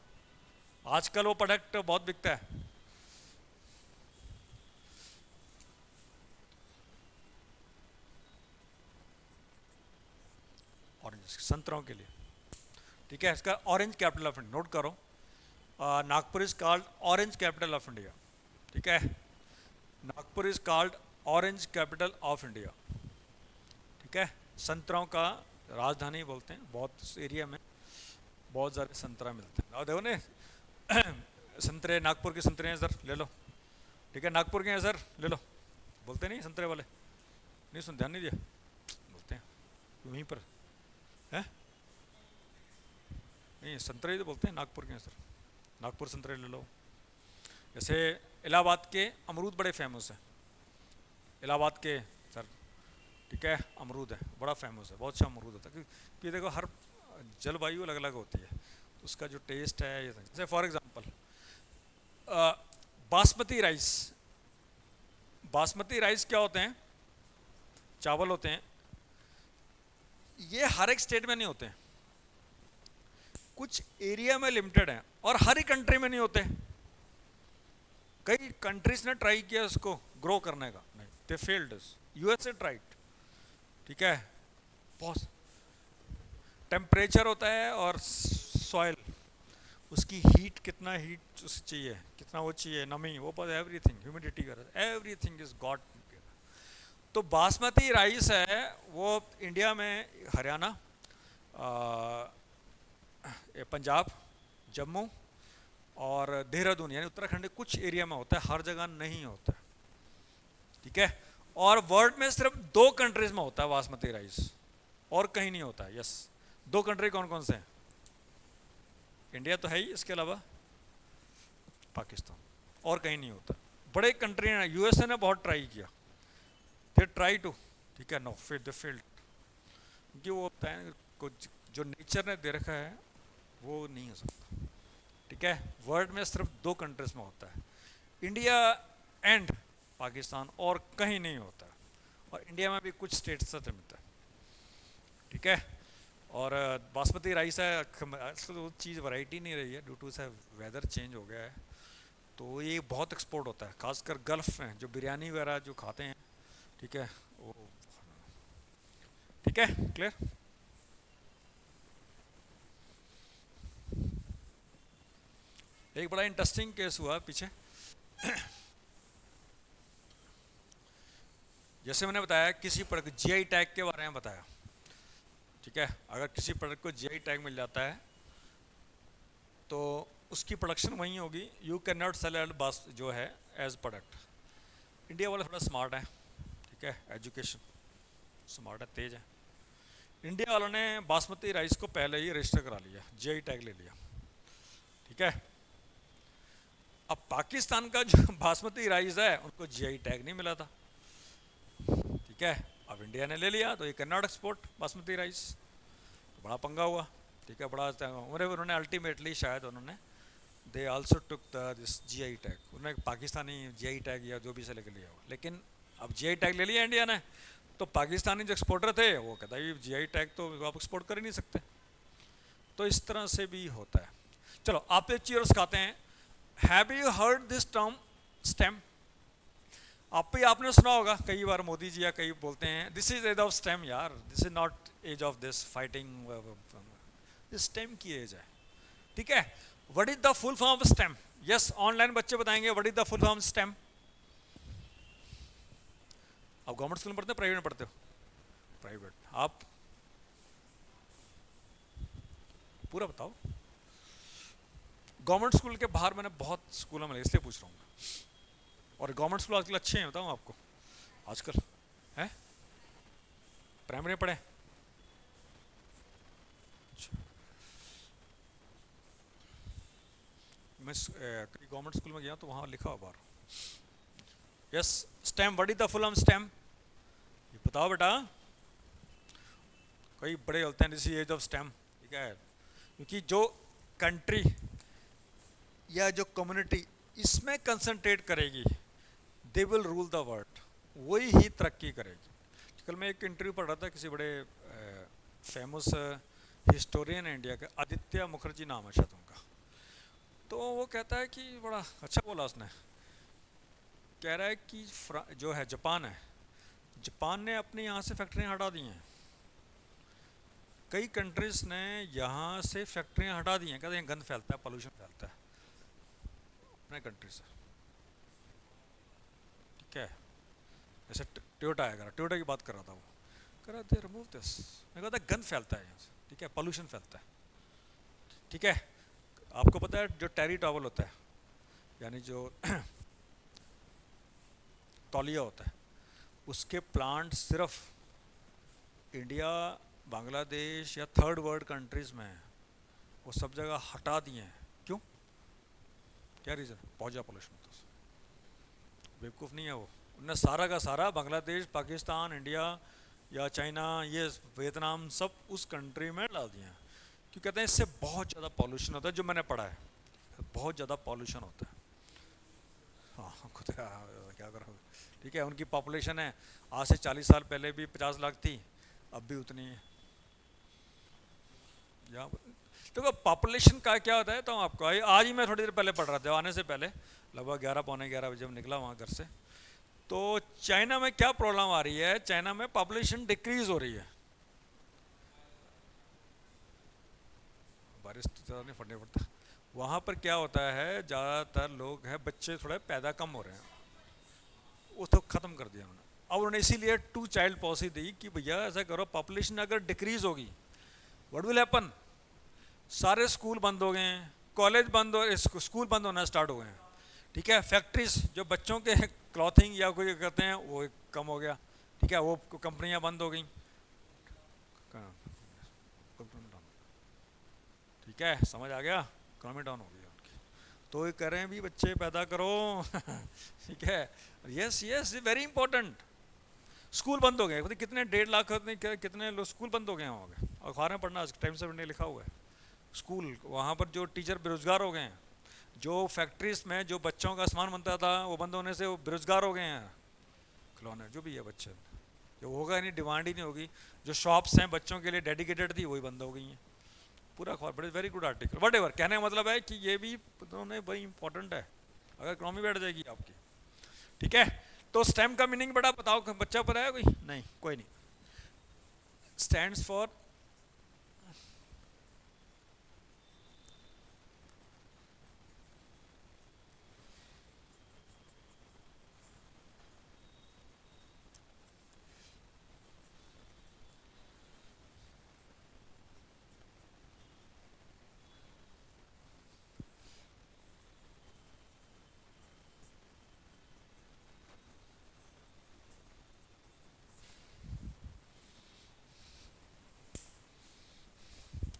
आजकल वो प्रोडक्ट बहुत बिकता है, ऑरेंज, संतरों के लिए, ठीक है, इसका orange capital of India, note करो, Nagpur is called orange capital of India, ठीक है, Nagpur is called orange capital of India, ठीक है, संतरों का राजधानी बोलते हैं, बहुत एरिया में बहुत सारे संतरा मिलते हैं। और देखो ने संतरे, नागपुर के संतरे हैं सर, ले लो, ठीक है, नागपुर के हैं सर, ले लो, बोलते नहीं संतरे वाले, नहीं सुन, ध्यान नहीं दिया, बोलते हैं वहीं पर है, नहीं संतरे तो बोलते हैं, नागपुर के हैं सर, नागपुर संतरे ले लो। जैसे इलाहाबाद के अमरूद बड़े फेमस हैं, इलाहाबाद के सर, ठीक है, अमरूद है बड़ा फेमस है, बहुत अच्छा अमरूद होता है, क्योंकि देखो हर जलवायु अलग अलग होती है, तो उसका जो टेस्ट है ये, जैसे for example basmati rice, basmati rice क्या होते हैं, चावल होते हैं, ये हर एक स्टेट में नहीं होते हैं, कुछ एरिया में लिमिटेड हैं, और हर एक कंट्री में नहीं होते, कई कंट्रीज ने ट्राई किया उसको ग्रो करने का, नहीं दे फेल्ड, यूएसए ट्राइड, ठीक है, बहुत टेम्परेचर होता है और सॉइल, उसकी हीट, कितना हीट उसे चाहिए, कितना वो चाहिए, नमी, वो पर एवरीथिंग, ह्यूमिडिटी का, एवरीथिंग इज गॉड। तो बासमती राइस है वो इंडिया में हरियाणा, पंजाब, जम्मू और देहरादून यानी उत्तराखंड कुछ एरिया में होता है, हर जगह नहीं होता, ठीक है, और वर्ल्ड में सिर्फ 2 कंट्रीज में होता है बासमती राइस, और कहीं नहीं होता है। यस, 2 कंट्री कौन कौन से हैं, इंडिया तो है ही, इसके अलावा पाकिस्तान, और कहीं नहीं होता, बड़े कंट्री हैं, यूएसए ने बहुत ट्राई किया, दे ट्राई टू, ठीक है, नो फिर दे फेल्ड, क्योंकि वो होता है कुछ जो नेचर ने दे रखा है वो नहीं हो सकता, ठीक है, वर्ल्ड में सिर्फ 2 कंट्रीज में होता है, इंडिया एंड पाकिस्तान, और कहीं नहीं होता, और इंडिया में भी कुछ स्टेट्स से मिलता है, ठीक है, और बासमती राइस है, आजकल वो चीज़ वैरायटी नहीं रही है, ड्यू टू से वेदर चेंज हो गया है, तो ये बहुत एक्सपोर्ट होता है, खासकर गल्फ में जो बिरयानी वगैरह जो खाते हैं, ठीक है, वो, ठीक है, क्लियर। एक बड़ा इंटरेस्टिंग केस हुआ पीछे, जैसे मैंने बताया किसी प्रोडक्ट जीआई टैग के बारे में बताया, ठीक है, अगर किसी प्रोडक्ट को जीआई टैग मिल जाता है तो उसकी प्रोडक्शन वहीं होगी, you can not sell at बस जो है एज प्रोडक्ट। इंडिया वाला थोड़ा स्मार्ट है, ठीक है, एजुकेशन स्मार्ट है, तेज है। इंडिया वालों ने बासमती राइस को पहले ही रजिस्टर करा लिया, जीआई टैग ले लिया, ठीक है। अब पाकिस्तान का जो बासमती राइस है उनको जीआई टैग नहीं मिला था, ठीक है। अब इंडिया ने ले लिया तो ये can not export basmati rice, तो बड़ा पंगा हुआ, ठीक है। बड़ा उन्होंने अल्टीमेटली शायद उन्होंने they also took this GI tag, उन्होंने पाकिस्तानी जीआई टैग या जो भी से लेके लिया हो, लेकिन अब जीआई टैग ले लिया इंडिया ने, तो पाकिस्तानी जो एक्सपोर्टर थे वो कहता है जीआई टैग तो आप एक्सपोर्ट कर ही नहीं सकते। तो इस तरह से भी होता है। चलो आप एक चीज़ और सिखाते हैं, have you heard this term stem? आप भी आपने सुना होगा कई बार, मोदी जी या कई बोलते हैं this is age of STEM, यार this is not age of this fighting, this STEM की एज है, ठीक है। What is the full form of STEM? Yes, online बच्चे बताएंगे what is the full form STEM. आप गवर्नमेंट स्कूल में पढ़ते हो, प्राइवेट में पढ़ते हो? प्राइवेट। आप पूरा बताओ। गवर्नमेंट स्कूल के बाहर मैंने बहुत स्कूलों में, इसलिए पूछ रहा हूँ, और गवर्नमेंट स्कूल आजकल अच्छे हैं, बताऊँ आपको आजकल है। प्राइमरी पढ़े? मैं कहीं गवर्नमेंट स्कूल में गया तो वहाँ लिखा हुआ बाहर, yes STEM, what is the full form STEM? ये बताओ बेटा। कई बड़े होते हैं this is age of STEM, ठीक है, क्योंकि जो कंट्री या जो कम्युनिटी इसमें कंसंट्रेट करेगी they will rule the world, वही ही तरक्की करेगी। कल मैं एक इंटरव्यू पढ़ रहा था, किसी बड़े फेमस हिस्टोरियन है इंडिया के, आदित्य मुखर्जी नाम है शायद उनका, तो वो कहता है कि बड़ा अच्छा बोला उसने, कह रहा है कि जो है जापान है, जापान ने अपने यहाँ से फैक्ट्रियाँ हटा दी हैं, कई कंट्रीज ने यहाँ से फैक्ट्रियाँ हटा दी हैं, कहते हैं गंद फैलता है, पोल्यूशन फैलता है अपने कंट्री से, ठीक है। जैसे टोयोटा है, टोयोटा की बात कर रहा था, वो कह रहा था रिमूव दिस, मैं कहता गंद फैलता है यहाँ से, ठीक है, पोल्यूशन फैलता है, ठीक है। आपको पता है जो टेरी टॉवल होता है, यानी जो तौलिया होता है, उसके प्लांट सिर्फ इंडिया, बांग्लादेश या थर्ड वर्ल्ड कंट्रीज़ में है, वो सब जगह हटा दिए हैं। क्यों? क्या रीज़न? बहुत ज़्यादा पोल्यूशन होता है। बेवकूफ़ नहीं है वो, उन्होंने सारा का सारा बांग्लादेश, पाकिस्तान, इंडिया या चाइना, ये वियतनाम, सब उस कंट्री में डाल दिए हैं, क्यों कहते हैं इससे बहुत ज़्यादा पॉल्यूशन होता है, जो मैंने पढ़ा है बहुत ज़्यादा पॉल्यूशन होता है। हाँ खुद क्या करो, ठीक है। उनकी पॉपुलेशन है आज से 40 साल पहले भी 50 लाख थी, अब भी उतनी है। या तो पॉपुलेशन का क्या होता है तो आपको, आज ही मैं थोड़ी देर पहले पढ़ रहा था, आने से पहले लगभग 11 पौने 11 बजे जब निकला वहाँ घर से, तो चाइना में क्या प्रॉब्लम आ रही है, चाइना में पॉपुलेशन डिक्रीज हो रही है, बारिश तो ज़्यादा नहीं फटने पड़ता, वहाँ पर क्या होता है ज़्यादातर लोग हैं, बच्चे थोड़े पैदा कम हो रहे हैं, वो तो ख़त्म कर दिया उन्होंने। अब उन्होंने इसीलिए 2 चाइल्ड पॉलिसी दी कि भैया ऐसा करो, पॉपुलेशन अगर डिक्रीज होगी व्हाट विल हैपन, सारे स्कूल बंद हो गए हैं, कॉलेज बंद हो, स्कूल बंद होना स्टार्ट हो गए हैं, ठीक है। फैक्ट्रीज जो बच्चों के क्लॉथिंग या कोई करते हैं वो कम हो गया, ठीक है, वो कंपनियां बंद हो गई, ठीक है, समझ आ गया, इकोनॉमी डाउन हो गई उनकी, तो ये कह रहे हैं भी बच्चे पैदा करो ठीक है, yes yes very important. School बंद हो गए, कितने 1.5 लाख कितने लोग स्कूल बंद हो गए हैं वहाँ पे, अखबार में पढ़ना, टाइम्स ऑफ इंडिया लिखा हुआ है, स्कूल वहाँ पर जो टीचर बेरोजगार हो गए हैं, जो फैक्ट्रीज में जो बच्चों का सामान बनता था वो बंद होने से वो बेरोजगार हो गए हैं, खिलौने जो भी है बच्चे, जो होगा नहीं, डिमांड ही नहीं होगी, जो शॉप्स हैं बच्चों के लिए डेडिकेटेड थी वही बंद हो गई हैं, पूरा अखबार, बड़े very good article, what ever, कहने का मतलब है कि ये भी दोनों बड़ी इंपॉर्टेंट है, अगर इकोनॉमी बैठ जाएगी आपकी, ठीक है। तो स्टेम का मीनिंग बड़ा बताओ, बच्चा पता है कोई? नहीं, कोई नहीं। स्टैंड्स फॉर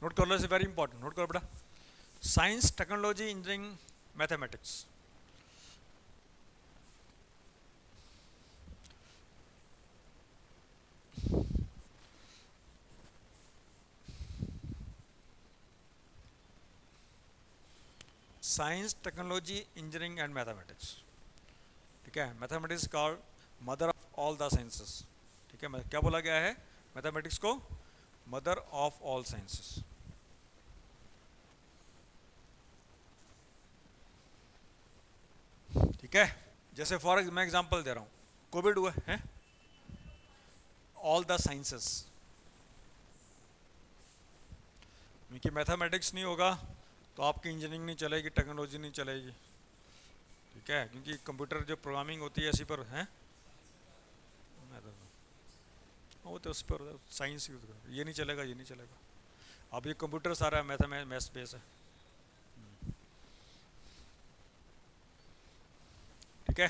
नोट कर लो, इज वेरी इंपॉर्टेंट, नोट करो बेटा। Science, technology, engineering, mathematics. Science, technology, engineering and mathematics. ठीक है, mathematics called mother of all the sciences. ठीक है, क्या बोला गया है मैथमेटिक्स को? Mother of all sciences. ठीक है, जैसे फॉर मैं एग्जांपल दे रहा हूँ, कोविड हुआ है, ऑल द साइंसेस, क्योंकि मैथमेटिक्स नहीं होगा तो आपकी इंजीनियरिंग नहीं चलेगी, टेक्नोलॉजी नहीं चलेगी। ठीक है, क्योंकि कंप्यूटर जो प्रोग्रामिंग होती है इसी पर है, वो तो उस पर साइंस यूज कर, ये नहीं चलेगा, ये नहीं चलेगा। अब ये कंप्यूटर सारा मैथमेटिक्स बेस है। ठीक है,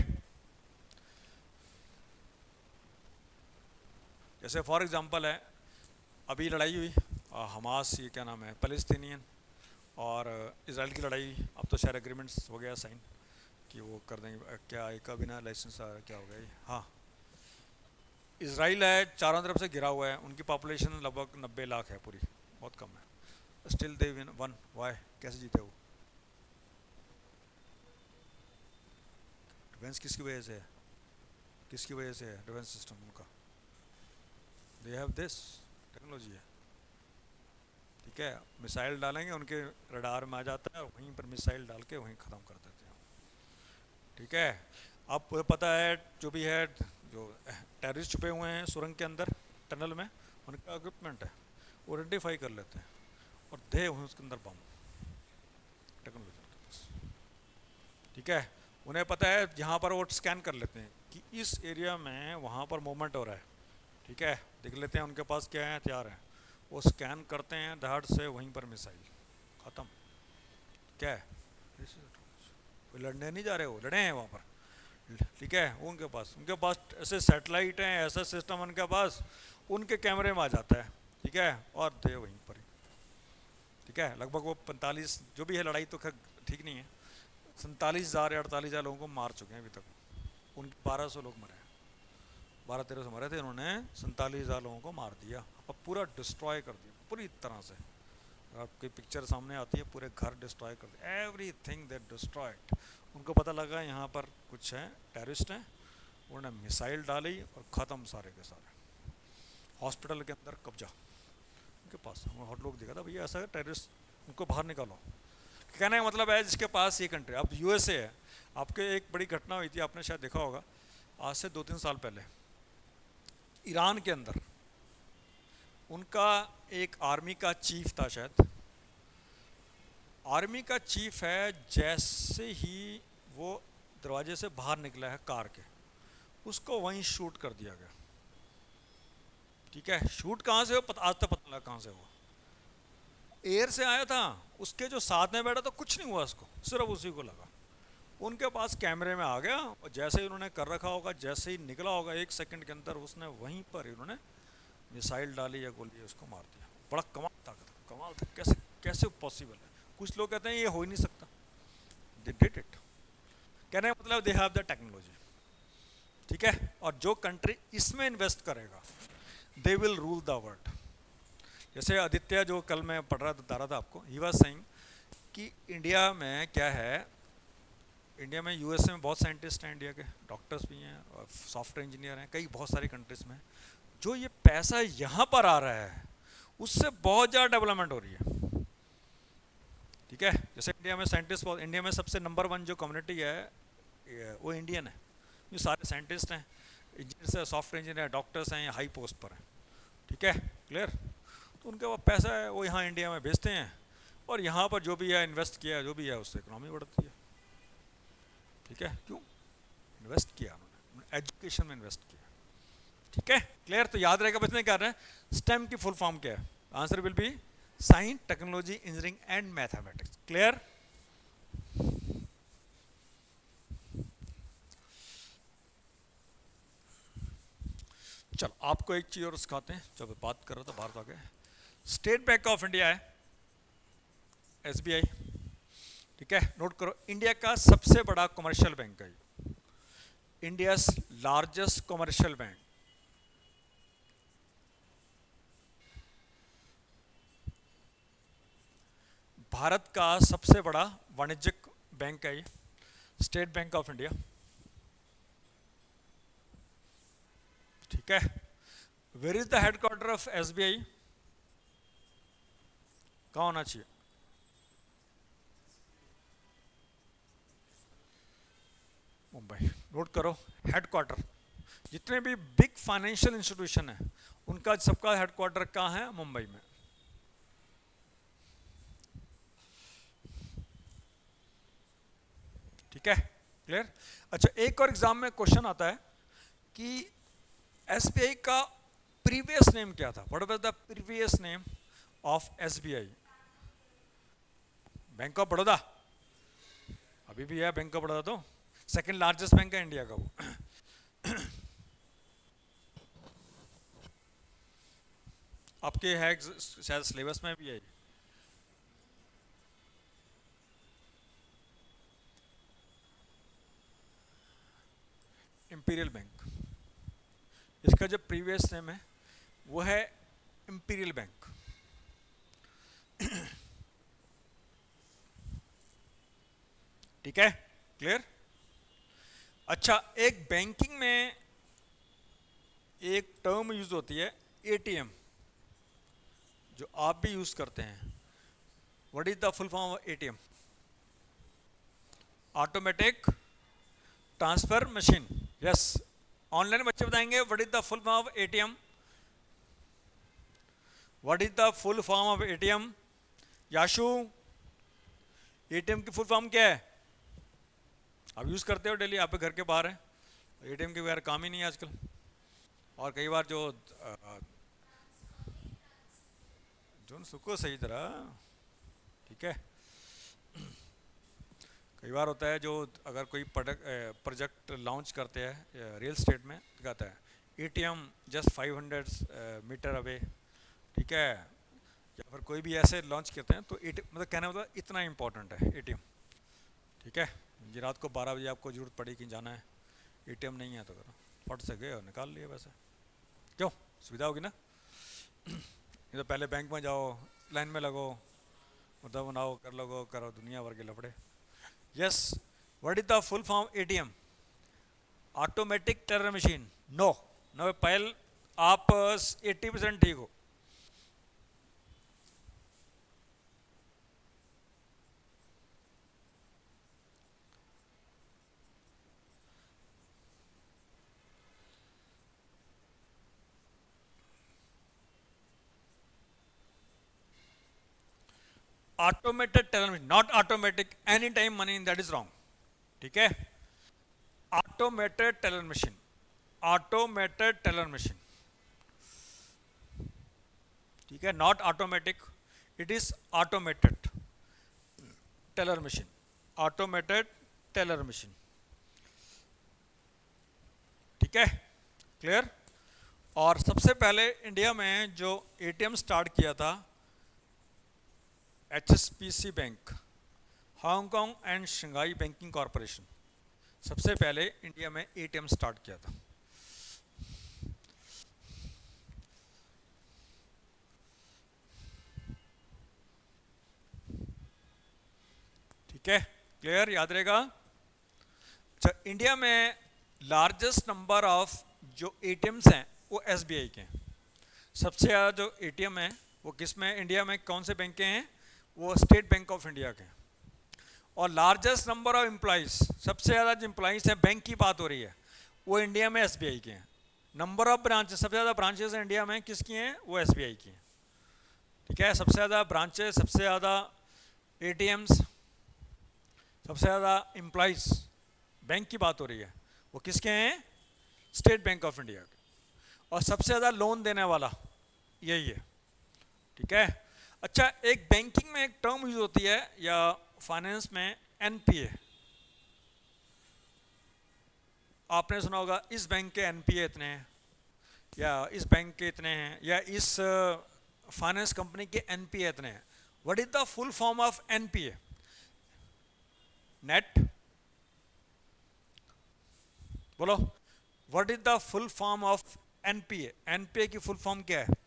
जैसे फॉर एग्जांपल है, अभी लड़ाई हुई हमास, ये क्या नाम है, पैलेस्टीनियन और इसराइल की लड़ाई। अब तो शायद एग्रीमेंट्स हो गया साइन कि वो कर देंगे, क्या एक का बिना लाइसेंस क्या हो गया ये, हाँ। इसराइल है चारों तरफ से घिरा हुआ है, उनकी पॉपुलेशन लगभग 90 लाख है पूरी, बहुत कम है। Still they win one, why, कैसे जीते वो? डिफेंस किसकी वजह से है? किसकी वजह से है डिफेंस सिस्टम उनका? दे हैव दिस टेक्नोलॉजी है। ठीक है, मिसाइल डालेंगे, उनके रडार में आ जाता है, वहीं पर मिसाइल डाल के वहीं ख़त्म कर देते हैं। ठीक है, अब पता है जो भी है, जो टेररिस्ट छुपे हुए हैं सुरंग के अंदर टनल में, उनका इक्विपमेंट है, वो आइडेंटिफाई कर लेते हैं और दे हुए उसके अंदर बम, टेक्नोलॉजी के पास। ठीक है, उन्हें पता है जहाँ पर वो स्कैन कर लेते हैं कि इस एरिया में वहाँ पर मूवमेंट हो रहा है। ठीक है, देख लेते हैं उनके पास क्या है, हथियार है, वो स्कैन करते हैं धड़ से, वहीं पर मिसाइल ख़त्म। क्या है, वो लड़ने नहीं जा रहे, वो लड़े हैं वहाँ पर। ठीक है, उनके पास ऐसे सैटेलाइट हैं, ऐसा सिस्टम उनके पास, उनके कैमरे में आ जाता है। ठीक है, और थे वहीं पर ही। ठीक है, लगभग वो 45, जो भी है लड़ाई तो खैर ठीक नहीं है, 47,000 या 48,000 लोगों को मार चुके हैं अभी तक। उनके 1200 लोग मरे हैं, 12-1300 मरे थे, उन्होंने 47,000 लोगों को मार दिया और पूरा डिस्ट्रॉय कर दिया पूरी तरह से। आपकी पिक्चर सामने आती है, पूरे घर डिस्ट्रॉय कर दिया, एवरी थिंग दे डिस्ट्रॉयड। उनको पता लगा यहाँ पर कुछ है, टेररिस्ट हैं, उन्होंने मिसाइल डाली और ख़त्म सारे के सारे। हॉस्पिटल के अंदर कब्जा उनके पास, हम हॉट लोग देखा था, भैया ऐसा है टेररिस्ट, उनको बाहर निकालो। कहने का मतलब है जिसके पास ये कंट्री, अब यूएसए है। आपके एक बड़ी घटना हुई थी, आपने शायद देखा होगा, आज से 2-3 साल पहले ईरान के अंदर उनका एक आर्मी का चीफ था, शायद आर्मी का चीफ है, जैसे ही वो दरवाजे से बाहर निकला है कार के, उसको वहीं शूट कर दिया गया। ठीक है, शूट कहाँ से हो आज तक पता लगा कहाँ से हुआ, एयर से आया था, उसके जो साथ में बैठा तो कुछ नहीं हुआ उसको, सिर्फ उसी को लगा। उनके पास कैमरे में आ गया और जैसे ही उन्होंने कर रखा होगा, जैसे ही निकला होगा 1 सेकंड के अंदर, उसने वहीं पर ही उन्होंने मिसाइल डाली या गोली उसको मार दिया। बड़ा कमाल था, कैसे कैसे पॉसिबल है? कुछ लोग कहते हैं ये हो ही नहीं सकता, दे डिड इट। कहने का मतलब दे हैव द टेक्नोलॉजी। ठीक है, और जो कंट्री इसमें इन्वेस्ट करेगा, they will rule the world. जैसे आदित्य, जो कल मैं पढ़ रहा था आपको, ही वाज सेइंग कि इंडिया में क्या है, इंडिया में यूएसए में बहुत साइंटिस्ट हैं, इंडिया के डॉक्टर्स भी हैं और सॉफ्टवेयर इंजीनियर हैं, कई बहुत सारी कंट्रीज में। जो ये पैसा यहाँ पर आ रहा है उससे बहुत ज़्यादा डेवलपमेंट हो रही है। ठीक है, जैसे इंडिया में साइंटिस्ट, इंडिया में सबसे नंबर 1 जो कम्युनिटी है वो इंडियन है। ये सारे साइंटिस्ट हैं, इंजीनियर्स हैं, सॉफ्टवेयर इंजीनियर, डॉक्टर्स हैं, हाई पोस्ट पर हैं। ठीक है, क्लियर? तो उनके पास पैसा है, वो यहाँ इंडिया में भेजते हैं और यहाँ पर जो भी है इन्वेस्ट किया है, जो भी है उससे इकोनॉमी बढ़ती है। ठीक है, क्यों? इन्वेस्ट किया उन्होंने, एजुकेशन में इन्वेस्ट किया। ठीक है, क्लियर? तो याद रहेगा बच्चे क्या रहे हैं, स्टेम की फुल फॉर्म क्या है? Answer will be science, technology, engineering and mathematics. Clear? चलो आपको एक चीज़ और सिखाते हैं, जब बात कर रहा था बाहर तो आगे, स्टेट बैंक ऑफ इंडिया है, एसबीआई। ठीक है, नोट करो, इंडिया का सबसे बड़ा कमर्शियल बैंक है, India largest commercial bank. Bharat का सबसे बड़ा वाणिज्यिक बैंक है ये, स्टेट बैंक ऑफ इंडिया। ठीक है, where is the headquarter of SBI, कहाँ होना चाहिए? मुंबई। नोट करो, हेडक्वार्टर, जितने भी बिग फाइनेंशियल इंस्टीट्यूशन है उनका सबका हेडक्वार्टर कहाँ है? मुंबई में। ठीक है, क्लियर। अच्छा, एक और एग्जाम में क्वेश्चन आता है कि एसबीआई का प्रीवियस नेम क्या था? What was the previous name of SBI? Bank of Baroda, अभी भी है बैंक ऑफ बड़ौदा, तो सेकंड लार्जेस्ट बैंक है इंडिया का वो। आपके है शायद सिलेबस में भी है। इंपीरियल बैंक, इसका जो प्रीवियस नेम है वो है इंपीरियल बैंक। ठीक है, क्लियर। अच्छा, एक बैंकिंग में एक टर्म यूज होती है एटीएम, जो आप भी यूज करते हैं। What is the full form of ATM? Automatic transfer machine. Yes, online बच्चे बताएंगे what is the full form of ATM? What is the full form of ATM? Yashu, ATM की फुल फॉर्म क्या है? आप यूज करते हो डेली, आप घर के बाहर हैं, एटीएम के बगैर काम ही नहीं है आजकल। और कई बार जो जोन सुको सही तरह, ठीक है, कई बार होता है जो अगर कोई प्रोजेक्ट लॉन्च करते हैं रियल स्टेट में, कहता है एटीएम जस्ट 500 मीटर अवे। ठीक है, या फिर कोई भी ऐसे लॉन्च करते हैं तो मतलब कहने मतलब इतना इंपॉर्टेंट है एटीएम। ठीक है, जी रात को 12 बजे आपको जरूरत पड़ी कि जाना है, एटीएम नहीं है तो करो फट से गए और निकाल लिए, वैसे क्यों सुविधा होगी ना। ये तो पहले बैंक में जाओ, लाइन में लगो, मतलब बनाओ, कर लगो, करो, दुनिया भर के लफड़े। Yes, what is the full form ATM? Automatic teller machine. No no, पहल आप 80% ठीक हो। Automated teller machine, not automatic any time money, that is wrong. ठीक है, automated teller machine, automated teller machine. ठीक है, not automatic, it is automated teller machine, automated teller machine. ठीक है, क्लियर। और सबसे पहले इंडिया में जो एटीएम स्टार्ट किया था HSBC bank, Hong Kong and Shanghai banking corporation, सबसे पहले इंडिया में एटीएम स्टार्ट किया था। ठीक है, क्लियर, याद रहेगा। अच्छा, इंडिया में लार्जेस्ट नंबर ऑफ जो एटीएम्स हैं वो एसबीआई के हैं। सबसे ज़्यादा जो एटीएम है वो किस में, इंडिया में कौन से बैंक के हैं? वो स्टेट बैंक ऑफ इंडिया के हैं। और लार्जेस्ट नंबर ऑफ एम्प्लॉइज, सबसे ज़्यादा जो एम्प्लॉइज हैं, बैंक की बात हो रही है, वो इंडिया में एसबीआई के हैं। नंबर ऑफ ब्रांचेस, सबसे ज़्यादा ब्रांचेस इंडिया में किसकी हैं? वो एसबीआई की हैं। ठीक है, सबसे ज़्यादा ब्रांचेस, सबसे ज़्यादा एटीएम्स, सबसे ज़्यादा एम्प्लॉइज, बैंक की बात हो रही है, वो किसके हैं? स्टेट बैंक ऑफ इंडिया के। और सबसे ज़्यादा लोन देने वाला यही है। ठीक है, अच्छा, एक बैंकिंग में एक टर्म यूज होती है या फाइनेंस में, एनपीए। आपने सुना होगा इस बैंक के एनपीए इतने हैं, या इस बैंक के इतने हैं, या इस फाइनेंस कंपनी के एनपीए इतने हैं। What is the full form of NPA? Net, बोलो, what is the full form of NPA? NPA की फुल फॉर्म क्या है?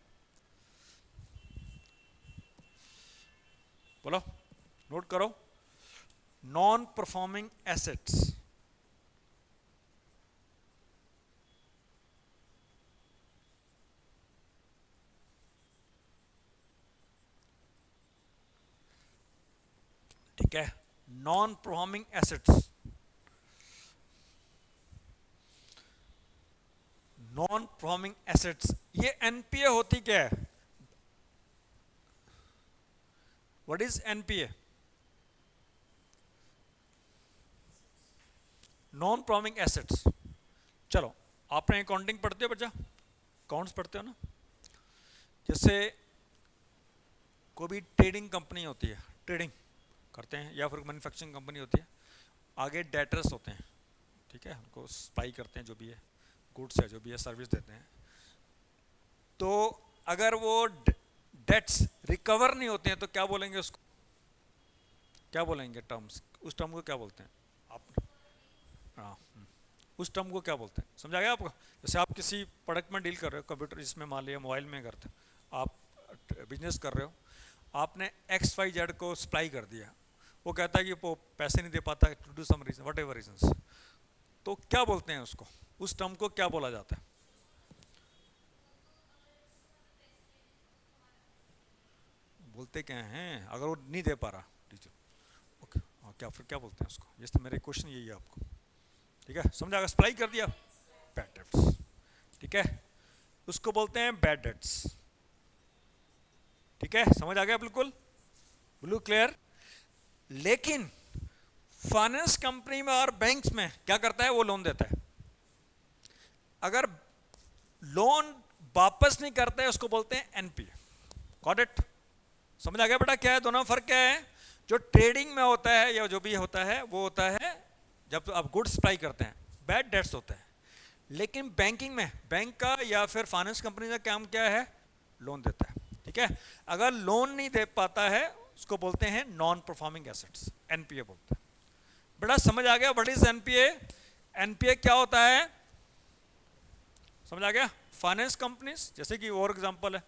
बोलो, नोट करो। Non performing assets. ठीक है, non performing assets. Non performing assets, ये एनपीए होती क्या है? What is NPA? Non performing assets. चलो, आपने अकाउंटिंग पढ़ते हो बच्चा? अकाउंट्स पढ़ते हो ना? जैसे कोई भी ट्रेडिंग कंपनी होती है, ट्रेडिंग करते हैं, या फिर मैन्युफैक्चरिंग कंपनी होती है, आगे डेटर्स होते हैं, ठीक है, उनको सप्लाई करते हैं, जो भी है गुड्स है, जो भी है सर्विस देते हैं। तो अगर वो डेट्स रिकवर नहीं होते हैं तो क्या बोलेंगे उसको? क्या बोलेंगे टर्म्स? उस टर्म को क्या बोलते हैं आप? हाँ, उस टर्म को क्या बोलते हैं, समझा गया आपको? जैसे आप किसी प्रोडक्ट में डील कर रहे हो, कंप्यूटर जिसमें मान लिया मोबाइल में करते हो, आप बिजनेस कर रहे हो, आपने एक्स वाई जेड को सप्लाई कर दिया, वो कहता है कि वो पैसे नहीं दे पाता to do some reason, whatever reason, तो क्या बोलते हैं उसको? उस टर्म को क्या बोला जाता है? बोलते क्या हैं अगर वो नहीं दे पा रहा टीचर? ओके, हाँ, क्या फिर क्या बोलते हैं उसको? ये तो मेरे क्वेश्चन यही है आपको, ठीक है, समझा? अगर सप्लाई कर दिया, बैड डेट्स, ठीक है, उसको बोलते हैं बैड डेट्स, ठीक है, समझ आ गया? बिल्कुल ब्लू क्लियर। लेकिन फाइनेंस कंपनी में और बैंक्स में क्या करता है? वो लोन देता है, अगर लोन वापस नहीं करता है उसको बोलते हैं एनपीए। Got it? समझ आ गया बेटा क्या है दोनों फर्क क्या है? जो ट्रेडिंग में होता है या जो भी होता है वो होता है जब आप गुड्स सप्लाई करते हैं, बैड डेट्स होता है। लेकिन बैंकिंग में, बैंक का या फिर फाइनेंस कंपनी का काम क्या है? लोन देता है, ठीक है। अगर लोन नहीं दे पाता है उसको बोलते हैं नॉन परफॉर्मिंग एसेट्स, एनपीए बोलते हैं। बेटा समझ आ गया व्हाट इज एनपीए? एनपीए क्या होता है, समझ आ गया? फाइनेंस कंपनीज, जैसे कि और एग्जांपल है,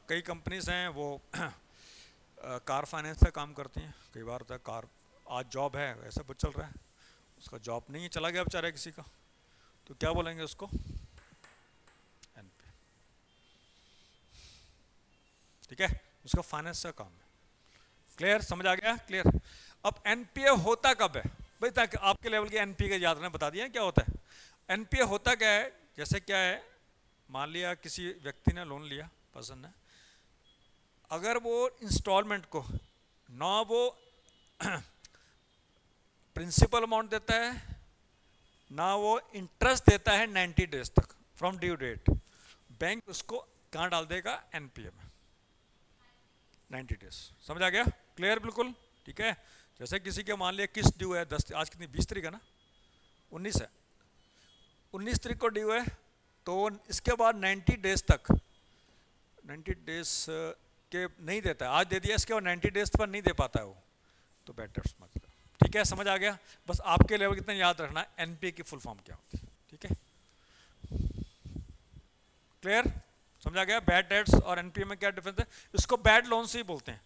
कई कंपनीज हैं वो कार फाइनेंस का काम करती हैं। कई बार होता है कार, आज जॉब है, ऐसा कुछ चल रहा है, उसका जॉब नहीं है, चला गया बेचारा किसी का, तो क्या बोलेंगे उसको? एनपीए, ठीक है, उसका फाइनेंस का काम है। क्लियर? समझ आ गया? क्लियर। अब एनपीए होता कब है भाई? ताकि आपके लेवल के एनपीए के याद ने बता दिया क्या होता है। एनपीए होता क्या है? जैसे क्या है, मान लिया किसी व्यक्ति ने लोन लिया, पर्सन ने, अगर वो इंस्टॉलमेंट को ना वो प्रिंसिपल अमाउंट देता है ना वो इंटरेस्ट देता है 90 डेज तक फ्रॉम ड्यू डेट, बैंक उसको कहाँ डाल देगा? एनपीए में, 90 डेज। समझ आ गया? क्लियर बिल्कुल, ठीक है। जैसे किसी के मान लिया किस्त ड्यू है 10, आज कितनी, 20 तारीख है ना, 19 है, 19 तारीख को ड्यू है, तो इसके बाद 90 डेज तक, 90 डेज के नहीं देता है, आज दे दिया, इसके बाद 90 डेज पर नहीं दे पाता है वो, तो बैड डेट्स मतलब, ठीक है, समझ आ गया? बस आपके लेवल कितना याद रखना एनपीए की फुल फॉर्म क्या होती है, ठीक है, क्लियर? समझ आ गया? बैड डेट्स और एनपीए में क्या डिफरेंस है? इसको बैड लोन्स ही बोलते हैं,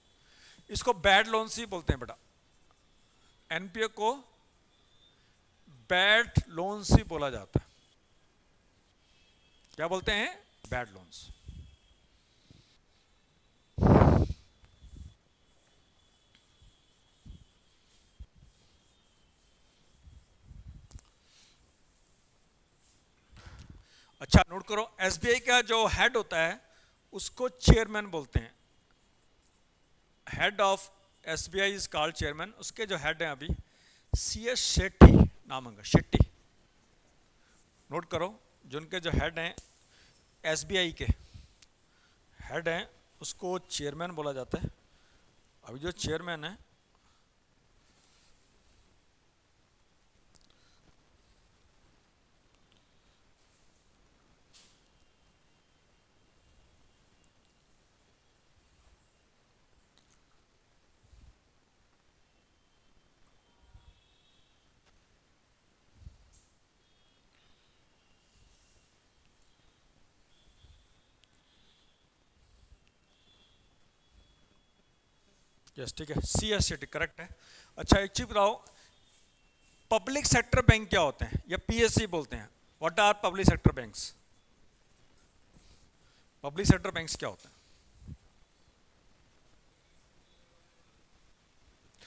इसको बैड लोन्स ही बोलते हैं बेटा, एनपीए को बैड लोन्स ही बोला जाता है। क्या बोलते हैं? Bad loans. अच्छा नोट करो, एसबीआई का जो हेड होता है उसको चेयरमैन बोलते हैं, head of SBI is called chairman. उसके जो हेड हैं अभी सी एस शेट्टी नाम है, शेट्टी, नोट करो, जो उनके जो हेड हैं एसबीआई के हेड हैं उसको चेयरमैन बोला जाता है। अभी जो चेयरमैन है यस ठीक है, C S C T correct है। अच्छा एक चीज बताओ, पब्लिक सेक्टर बैंक क्या होते हैं या पीएससी बोलते हैं? What are public sector banks? Public sector banks क्या होते हैं?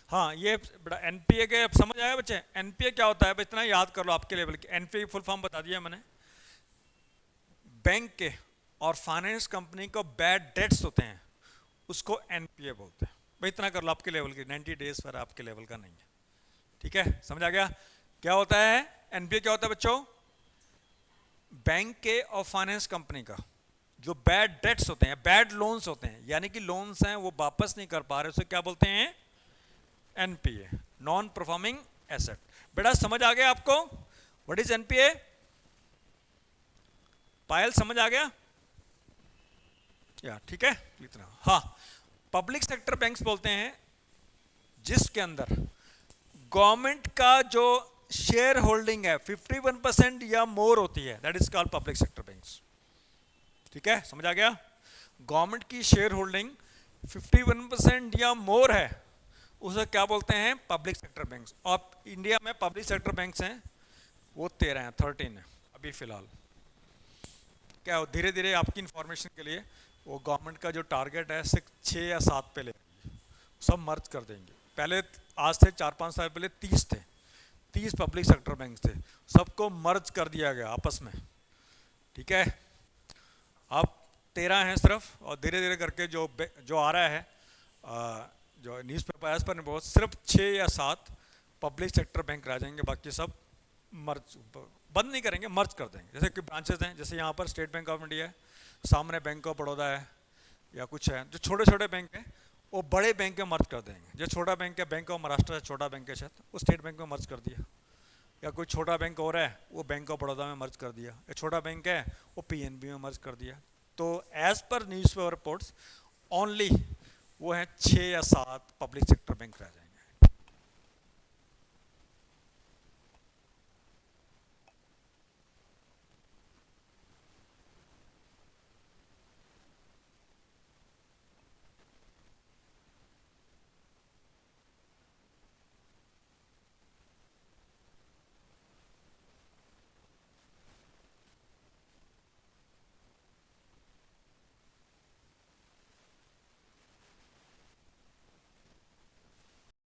हाँ ये बड़ा एनपीए के, अब समझ आया बच्चे एनपीए क्या होता है? अब इतना याद कर लो आपके लेवल की, एनपीए की फुल फॉर्म बता दिया मैंने। बैंक के और फाइनेंस कंपनी को बैड डेट्स होते हैं, उसको एनपीए बोलते हैं। भाई इतना कर लो आपके लेवल की, 90 डेज पर आपके लेवल का नहीं है, ठीक है समझ आ गया? क्या होता है एनपीए? क्या होता है बच्चों? बैंक के और फाइनेंस कंपनी का जो बैड डेट्स होते हैं, बैड लोन्स होते हैं, यानी कि लोन्स हैं वो वापस नहीं कर पा रहे, उसे क्या बोलते हैं? NPA, non performing asset. बेटा समझ आ गया आपको व्हाट इज एनपीए? पायल समझ आ गया या ठीक है इतना? हाँ, पब्लिक सेक्टर बैंक्स बोलते हैं जिसके अंदर गवर्नमेंट का जो शेयर होल्डिंग है 51% या मोर होती है, that is called public sector banks. ठीक है समझ आ गया? गवर्नमेंट की शेयर होल्डिंग 51% या मोर है, उसे क्या बोलते हैं? Public sector banks. और इंडिया में पब्लिक सेक्टर बैंक्स हैं वो 13 हैं, 13 है अभी फिलहाल। क्या धीरे धीरे आपकी इंफॉर्मेशन के लिए वो गवर्नमेंट का जो टारगेट है 6 या 7 पे ले सब मर्ज कर देंगे। पहले आज से 4-5 साल पहले 30 थे, 30 पब्लिक सेक्टर बैंक थे, सबको मर्ज कर दिया गया आपस में, ठीक है? अब 13 हैं सिर्फ, और धीरे धीरे करके जो आ रहा है जो न्यूज़पेपर्स पर बहुत सिर्फ 6 या 7 पब्लिक सेक्टर बैंक रह जाएंगे, बाकी सब मर्ज बंद नहीं करेंगे, मर्ज कर देंगे। जैसे कि ब्रांचेस हैं, जैसे यहाँ पर स्टेट बैंक ऑफ इंडिया है, सामने बैंक ऑफ बड़ौदा है या कुछ है, जो छोटे छोटे बैंक हैं वो बड़े बैंक में मर्ज कर देंगे। जो छोटा बैंक है, बैंक ऑफ महाराष्ट्र है, छोटा बैंक है शायद, वो स्टेट बैंक में मर्ज कर दिया। या कोई छोटा बैंक और है वो बैंक ऑफ बड़ौदा में मर्ज कर दिया, या छोटा बैंक है वो पीएनबी में मर्ज कर दिया। तो as per newspaper reports only वो हैं 6 या 7 पब्लिक सेक्टर बैंक रह जाएंगे।